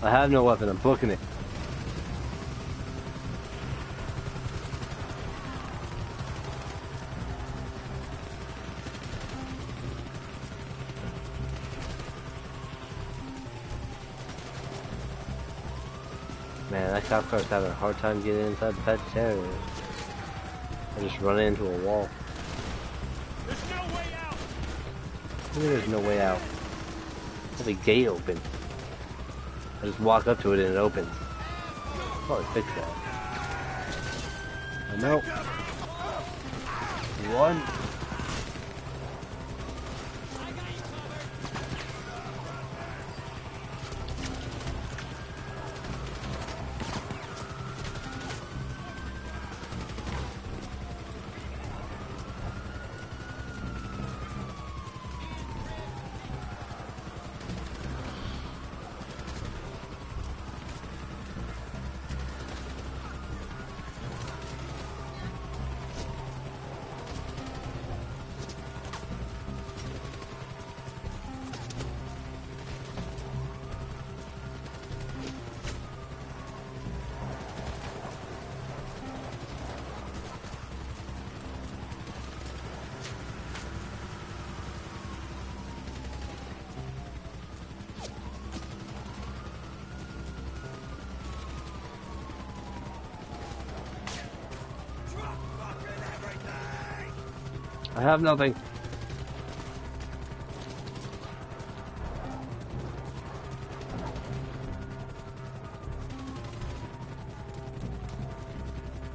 I have no weapon, I'm booking it. Man, that cop car's having a hard time getting inside the pet area. I just run into a wall. There's no way out. There's no way out. There's a gate open. I just walk up to it and it opens. Probably fix that. I know. One. I have nothing.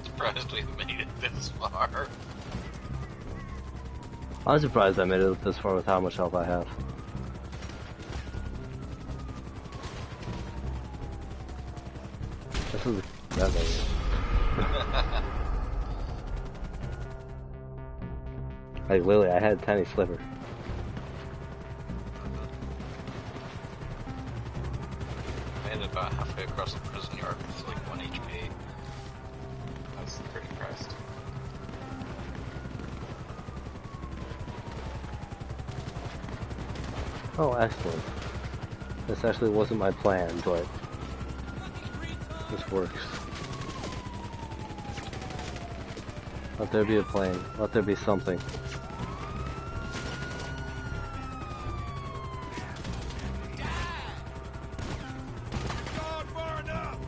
Surprised we made it this far. I'm surprised I made it this far with how much health I have. This is that thing. Like literally, I had a tiny sliver. I ended about halfway across the prison yard with like 1 HP. I was pretty impressed. Oh, excellent. This actually wasn't my plan, but this works. Let there be a plan. Let there be something.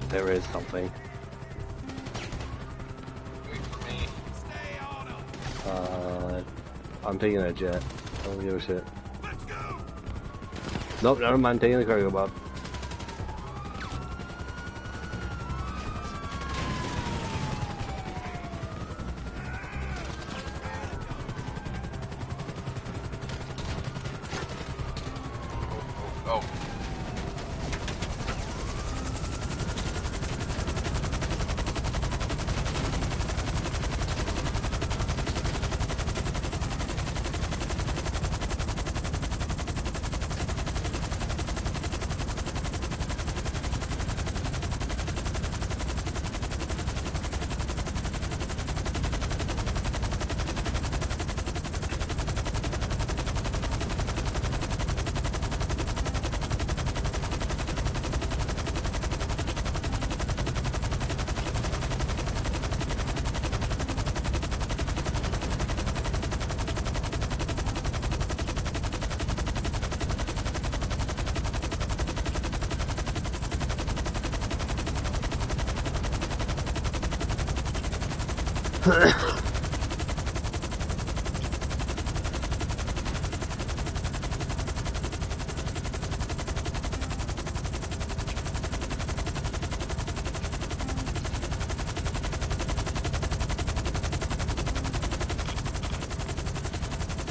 There is something. Wait for me. I'm taking a jet. I don't give a shit. Let's go. Nope, never mind. Taking the cargo bob. Oh.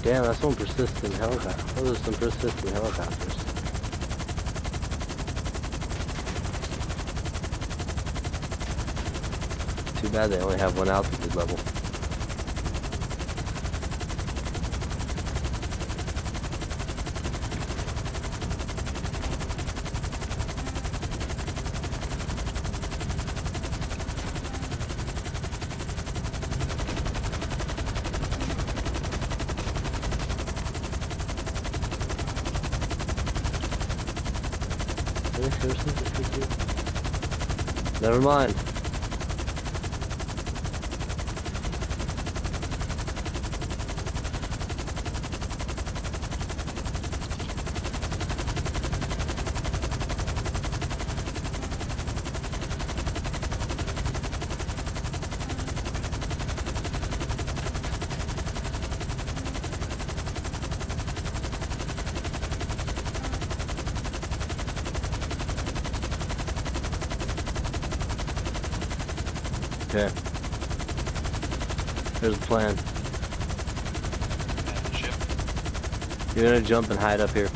Damn, that's one persistent helicopter. Those are some persistent helicopters. Too bad they only have one altitude level. Never mind. Okay. Here's the plan. Ship. You're gonna jump and hide up here.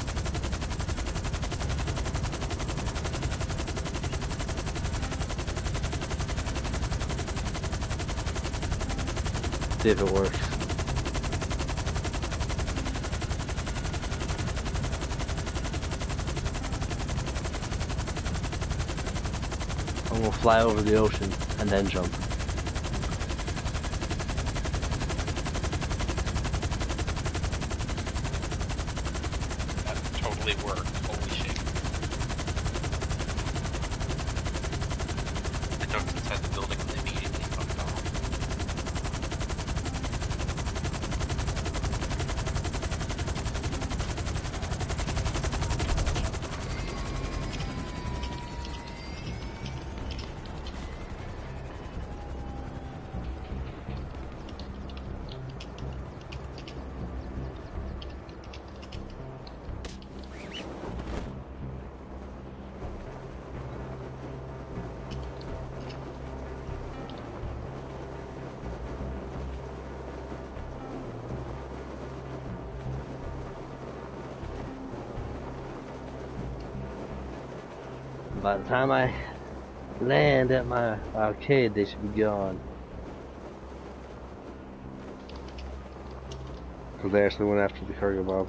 See if it works. And we'll fly over the ocean and then jump. That totally worked. Holy shit. I jumped inside the building and immediately fucked off. By the time I land at my arcade, they should be gone. Because they actually went after the cargo bomb.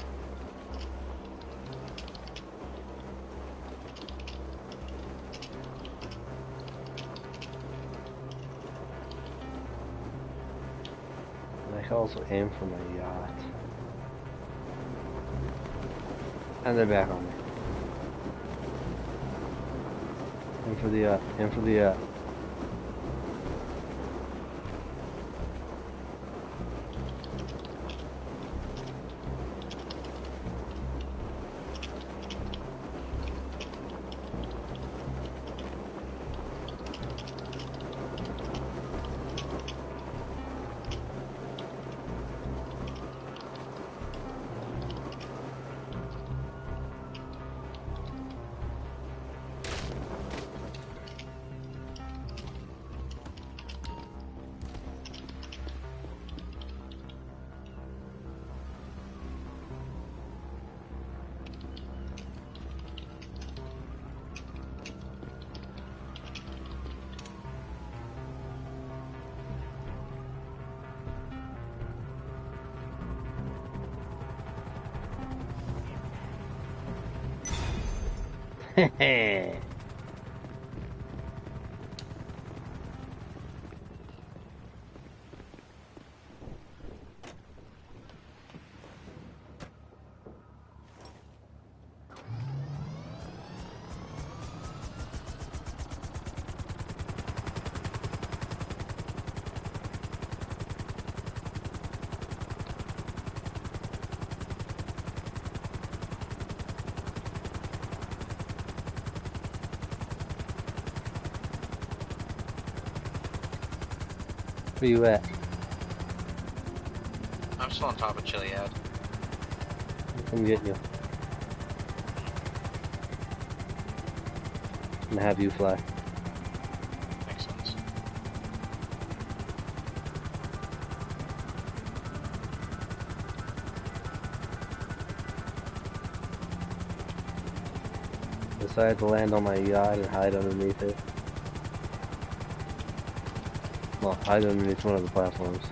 And I can also aim for my yacht. And they're back on me. Aim for the yacht. Aim for the yacht. Heh. Where you at? I'm still on top of Chiliad. I'm getting you. I'm gonna have you fly. Makes sense. Decide to land on my yacht and hide underneath it. Well, hide underneath one of the platforms.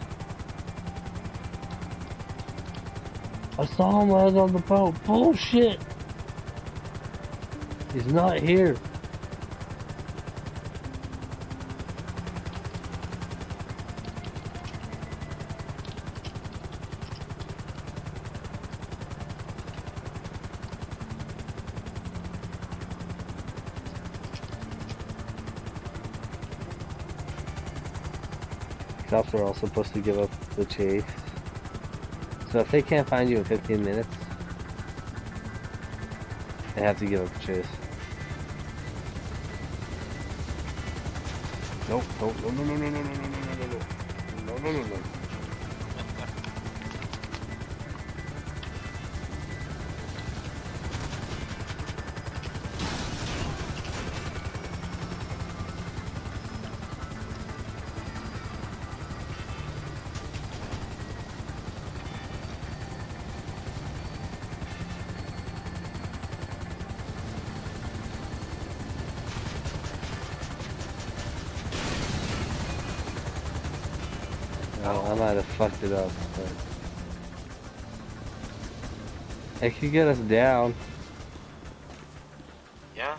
I saw him land on the boat. Bullshit! He's not here. Cops are also supposed to give up the chase. So if they can't find you in 15 minutes, they have to give up the chase. Nope, nope, no, no, no, no, no, no, no, no, no, no, no, no, no. I might have fucked it up, but it could get us down. Yeah.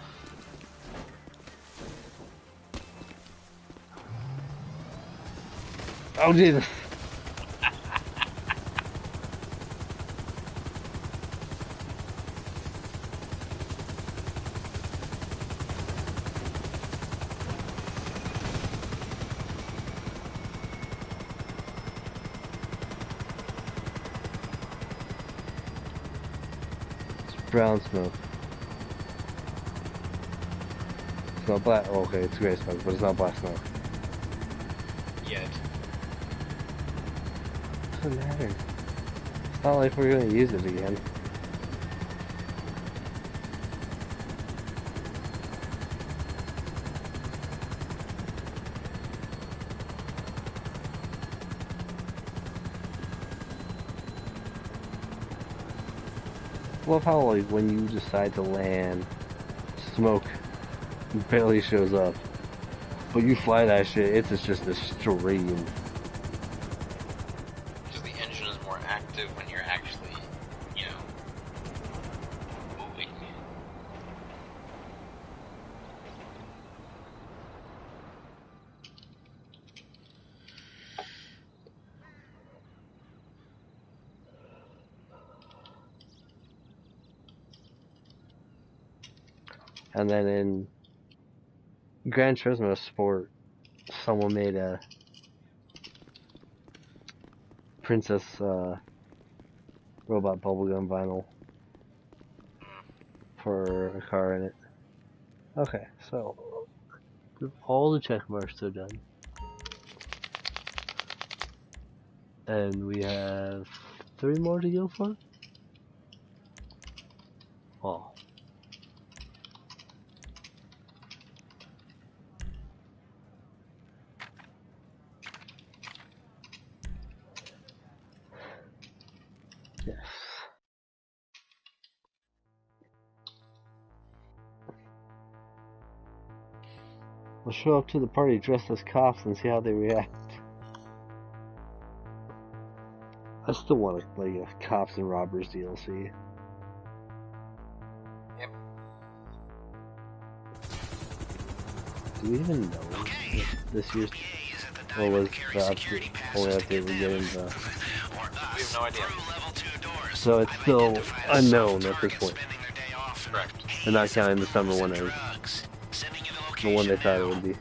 Oh Jesus! Brown smoke. It's not black. Oh, okay, it's gray smoke, but it's not black smoke. Yet. Doesn't matter. It's not like we're gonna use it again. I love how, like, when you decide to land, smoke barely shows up. But you fly that shit, it's just a stream. Because the engine is more active when you're actually, you know, moving. And then in Gran Turismo Sport, someone made a Princess robot bubblegum vinyl for a car in it. Okay, so all the check marks are done. And we have 3 more to go for? Oh. Yes. We'll show up to the party dressed as cops and see how they react. I still want a cops and robbers DLC. Yep. Do we even know if this year's, or was the only update we're getting the... We have no idea. So it's still unknown at this point. Correct. They're not counting the summer one as the one they thought it would be.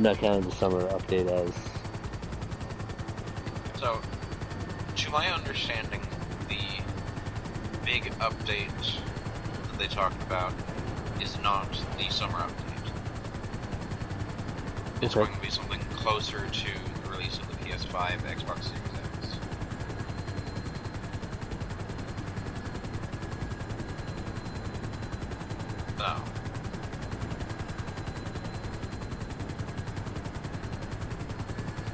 Not counting the summer update as... So, to my understanding, the big update that they talked about is not the summer update. It's Okay. going to be something closer to the release of the PS5, Xbox Series X. So,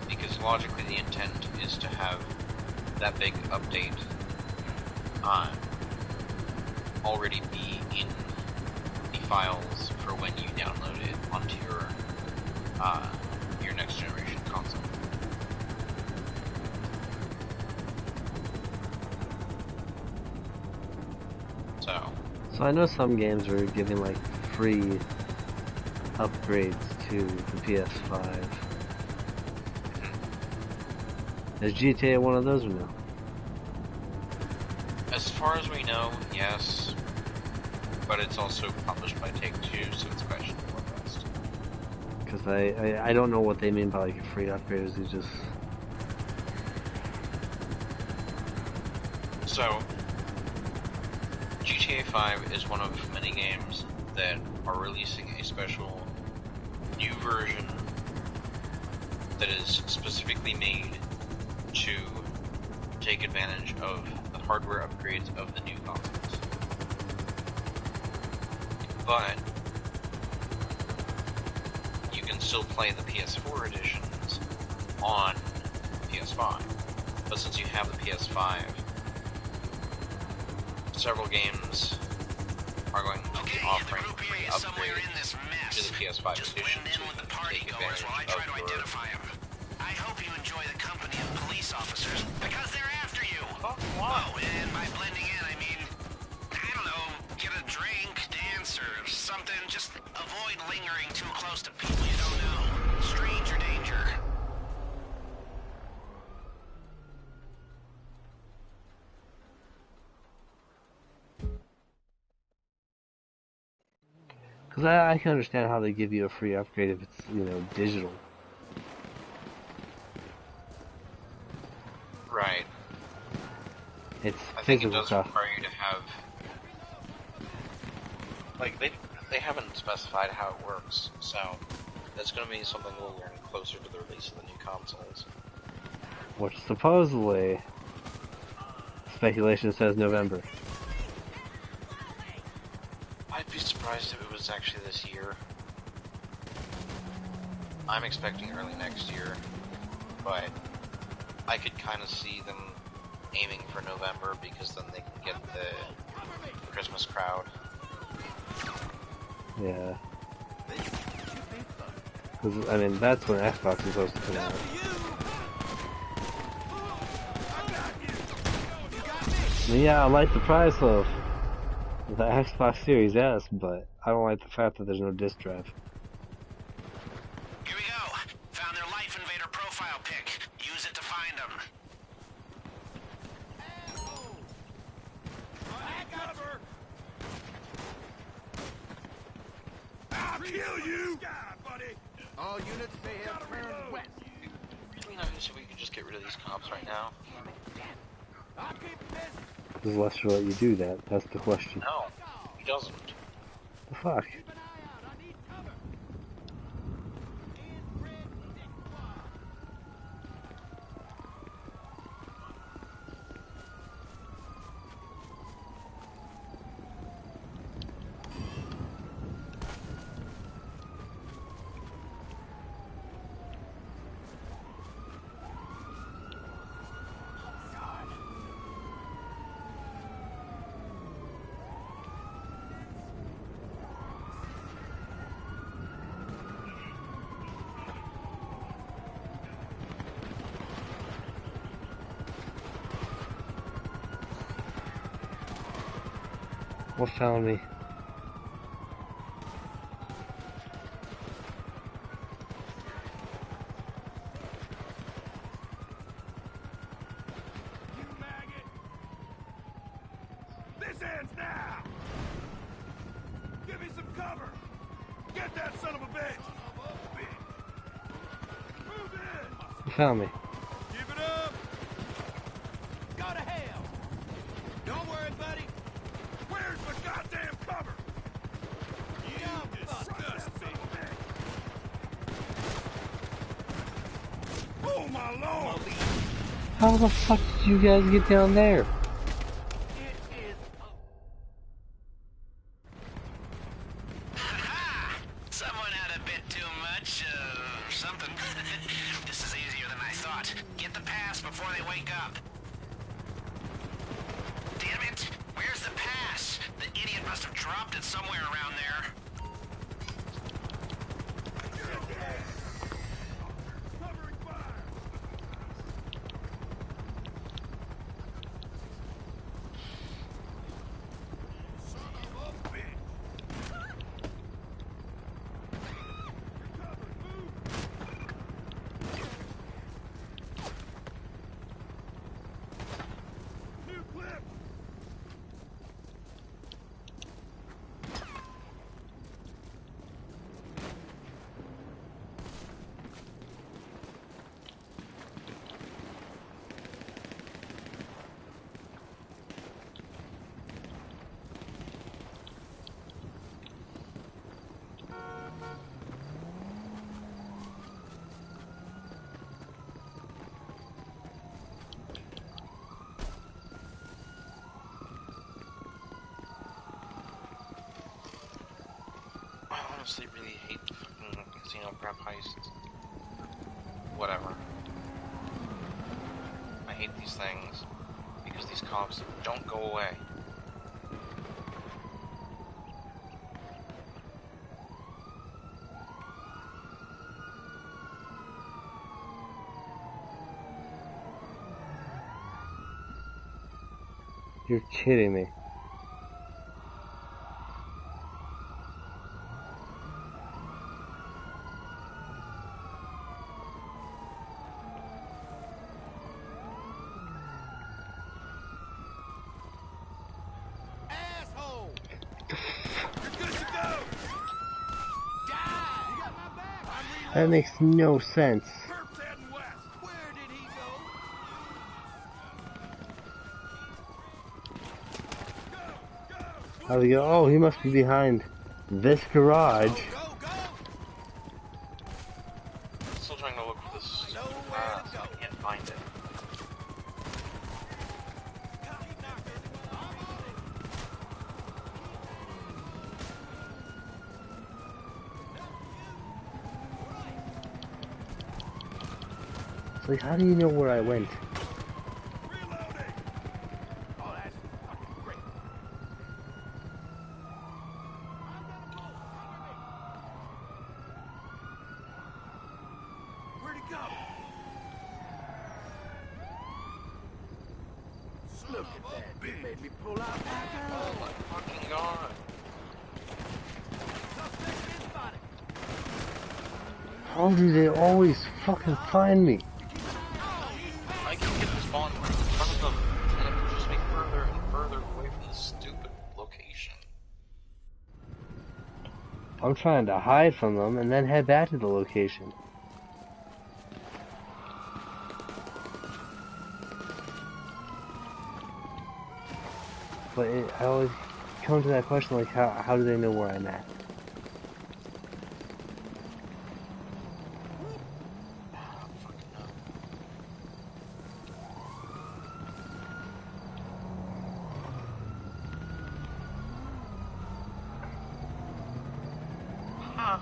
because logically the intent is to have that big update already be in the files for when you download it onto your next generation console. So I know some games are giving like free upgrades to the PS5. Is GTA one of those or no? As far as we know, yes, but it's also published by Take-Two, so it's questionable at best. Because I don't know what they mean by like free upgrades. It's just... So, GTA 5 is one of many games that are releasing a special new version that is specifically made to take advantage of the hardware upgrades of the new consoles. But you can still play the PS4 editions on PS5. But since you have the PS5, several games are going to be offering free upgrades to the PS5 edition so you can take advantage of your I hope you enjoy the company of police officers, because they're after you. Oh, wow. Oh, and by blending in, I mean, I don't know, get a drink, dance, or something. Just avoid lingering too close to people you don't know. Stranger danger. Because I can understand how they give you a free upgrade if it's, you know, digital. Right. It's I think it physical does stuff. require you to have... Like, they haven't specified how it works, so that's going to be something we'll learn closer to the release of the new consoles. Which supposedly, speculation says November. I'd be surprised if it was actually this year. I'm expecting early next year, but I could kind of see them aiming for November because then they can get the Christmas crowd. Yeah. Because, I mean, that's when Xbox is supposed to come out. I mean, yeah, I like the price of the Xbox Series S, but I don't like the fact that there's no disc drive. Here we go. Found their Life Invader profile pic. Use it to find them. I'll kill you! Buddy. All units may have turned west. Really nice if we could just get rid of these cops right now. I'll keep this. Does Lester let you do that? That's the question. No, he doesn't. The fuck? Keep an eye out. I need cover. Inbred dickwad. What found me? You maggot. This ends now. Give me some cover. Get that son of a bitch. Move in. You found me. Give it up. Go to hell. Don't worry, buddy. Where's the goddamn cover? You disgusting. Oh my lord. How the fuck did you guys get down there? Someone had a bit too much, something. This is easier than I thought. Get the pass before they wake up. Damn it! Where's the pass? The idiot must have dropped it somewhere around there. Covering fire. Son of a bitch. Cover, move. New clip. I honestly really hate fucking casino prep heists. Whatever. I hate these things because these cops don't go away. You're kidding me. Asshole! You're good to go! Die! You got my back! I'm That makes no sense. Perp's heading west! Where did he go? How do we go? Oh, he must be behind this garage. Go, go! Still trying to look for this Nowhere to so go. I can't find it. It's like, how do you know where I went? Reloading! Oh, that's fucking great. Where'd he go? Look at that. It made me pull out. Oh my fucking god. Suspect is spotted. How do they always fucking find me? I can get this spawn in front of them, and it pushes me further and further away from this stupid location. I'm trying to hide from them and then head back to the location. But I always come to that question, like, how do they know where I'm at?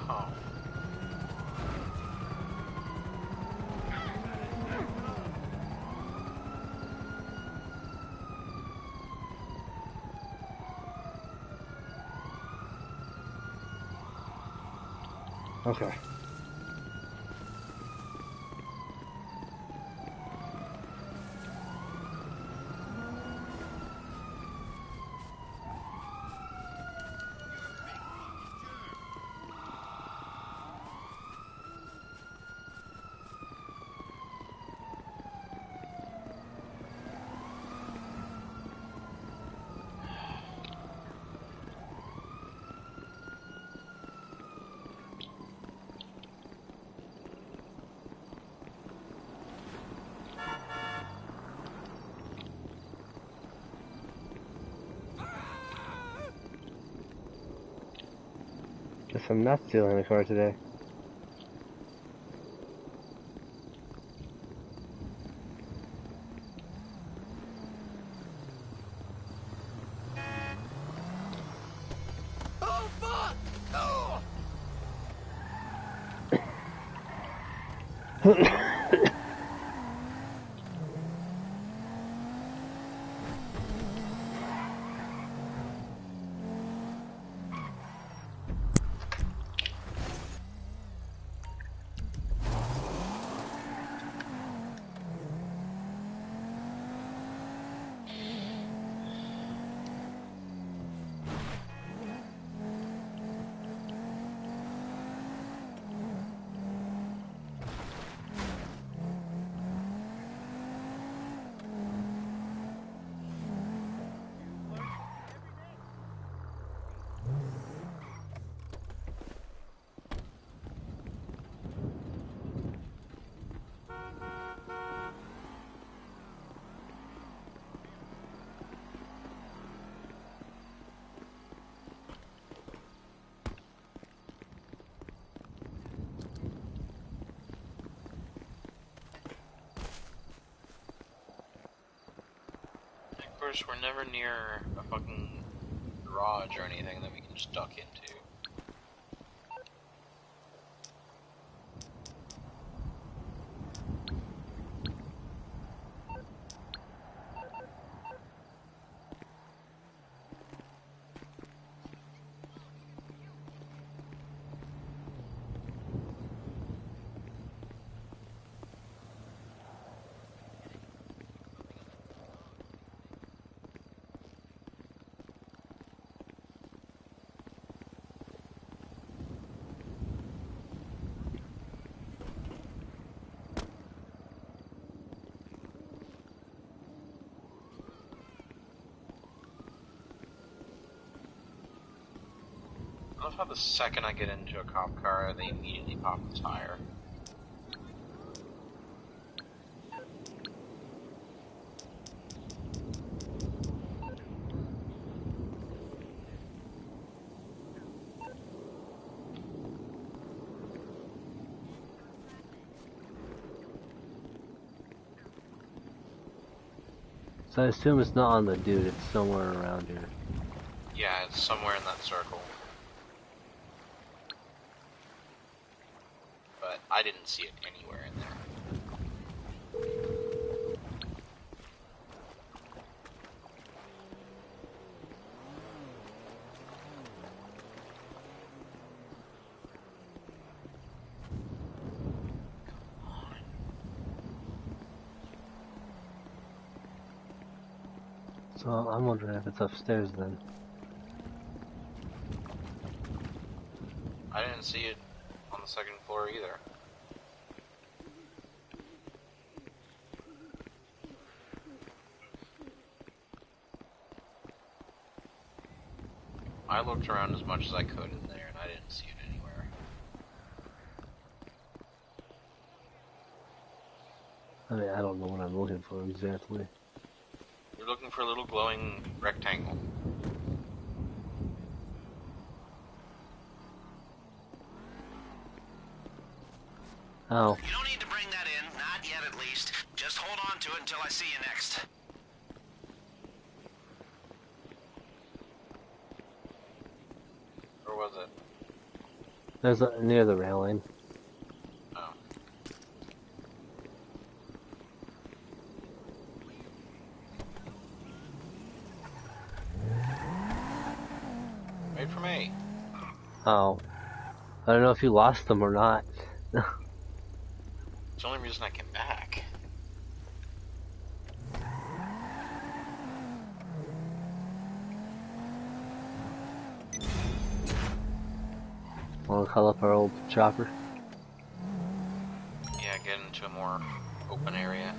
Oh. Okay. Guess I'm not stealing a car today. Oh, fuck! Oh! Of course, we're never near a fucking garage or anything that we can just duck into. love how the second I get into a cop car, they immediately pop the tire. So I assume it's not on the dude, it's somewhere around here. Yeah, it's somewhere in that circle. But I didn't see it anywhere in there. So I'm wondering if it's upstairs then. I didn't see it on the second floor either. I looked around as much as I could in there, and I didn't see it anywhere. I mean, I don't know what I'm looking for exactly. You're looking for a little glowing rectangle. Oh. You don't need to bring that in, not yet at least. Just hold on to it until I see you next. Where was it? There's near the railing. Oh. Wait for me. Oh. I don't know if you lost them or not. It's the only reason I came back. Wanna call up our old chopper? Yeah, get into a more open area.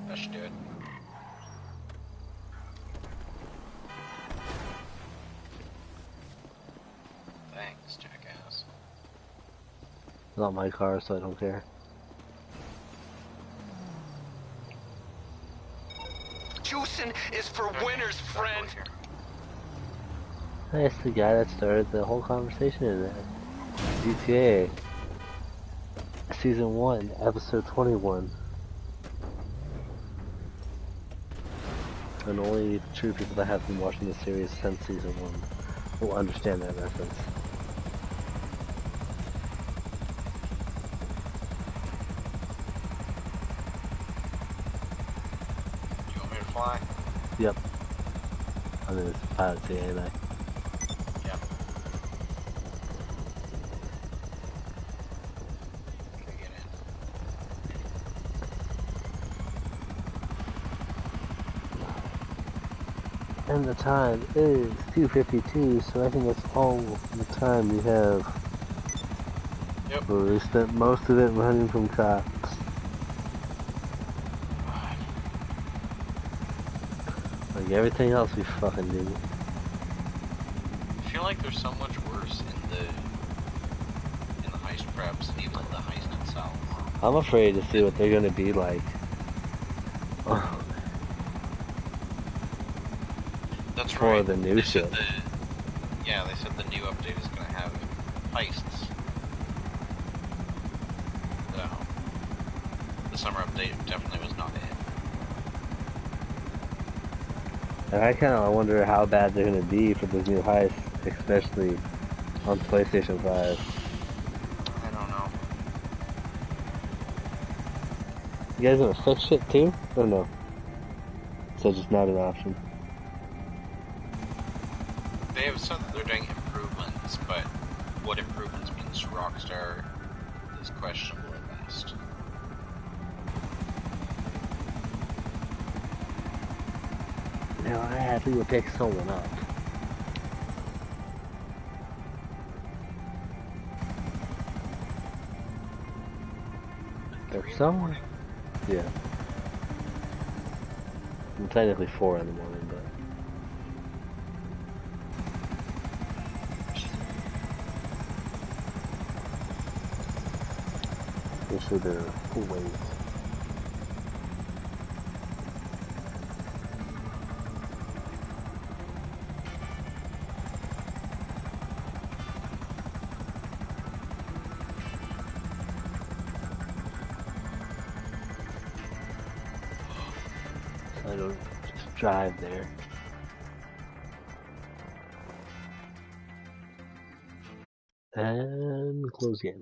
That should do it. Thanks, jackass. It's not my car, so I don't care. Juicing is for winners, friend. Hey, it's the guy that started the whole conversation in that. GTA. Season 1, Episode 21. And only true people that have been watching the series since Season 1 will understand that reference. You want me to fly? Yep. I mean, it's a pilot seat, ain't I? Yep. Okay, get in. And the time is 2:52, so I think that's all the time we have. Yep. So we spent most of it running from cops. Like everything else we fucking did. I feel like there's so much worse in the heist preps, even the heist itself. I'm afraid to see what they're gonna be like. That's For right. the new They shit. said yeah, they said the new update is gonna have heists. So the summer update definitely was not it. And I kind of wonder how bad they're gonna be for this new heist, especially on PlayStation 5. I don't know. You guys gonna fix shit too? Or no? So just not an option. They have said that they're doing improvements, but what improvements means to Rockstar is questionable at best. Now I have to go pick someone up. There's someone? Yeah. technically 4 in the morning, but they should wait. I don't just drive there. And close game.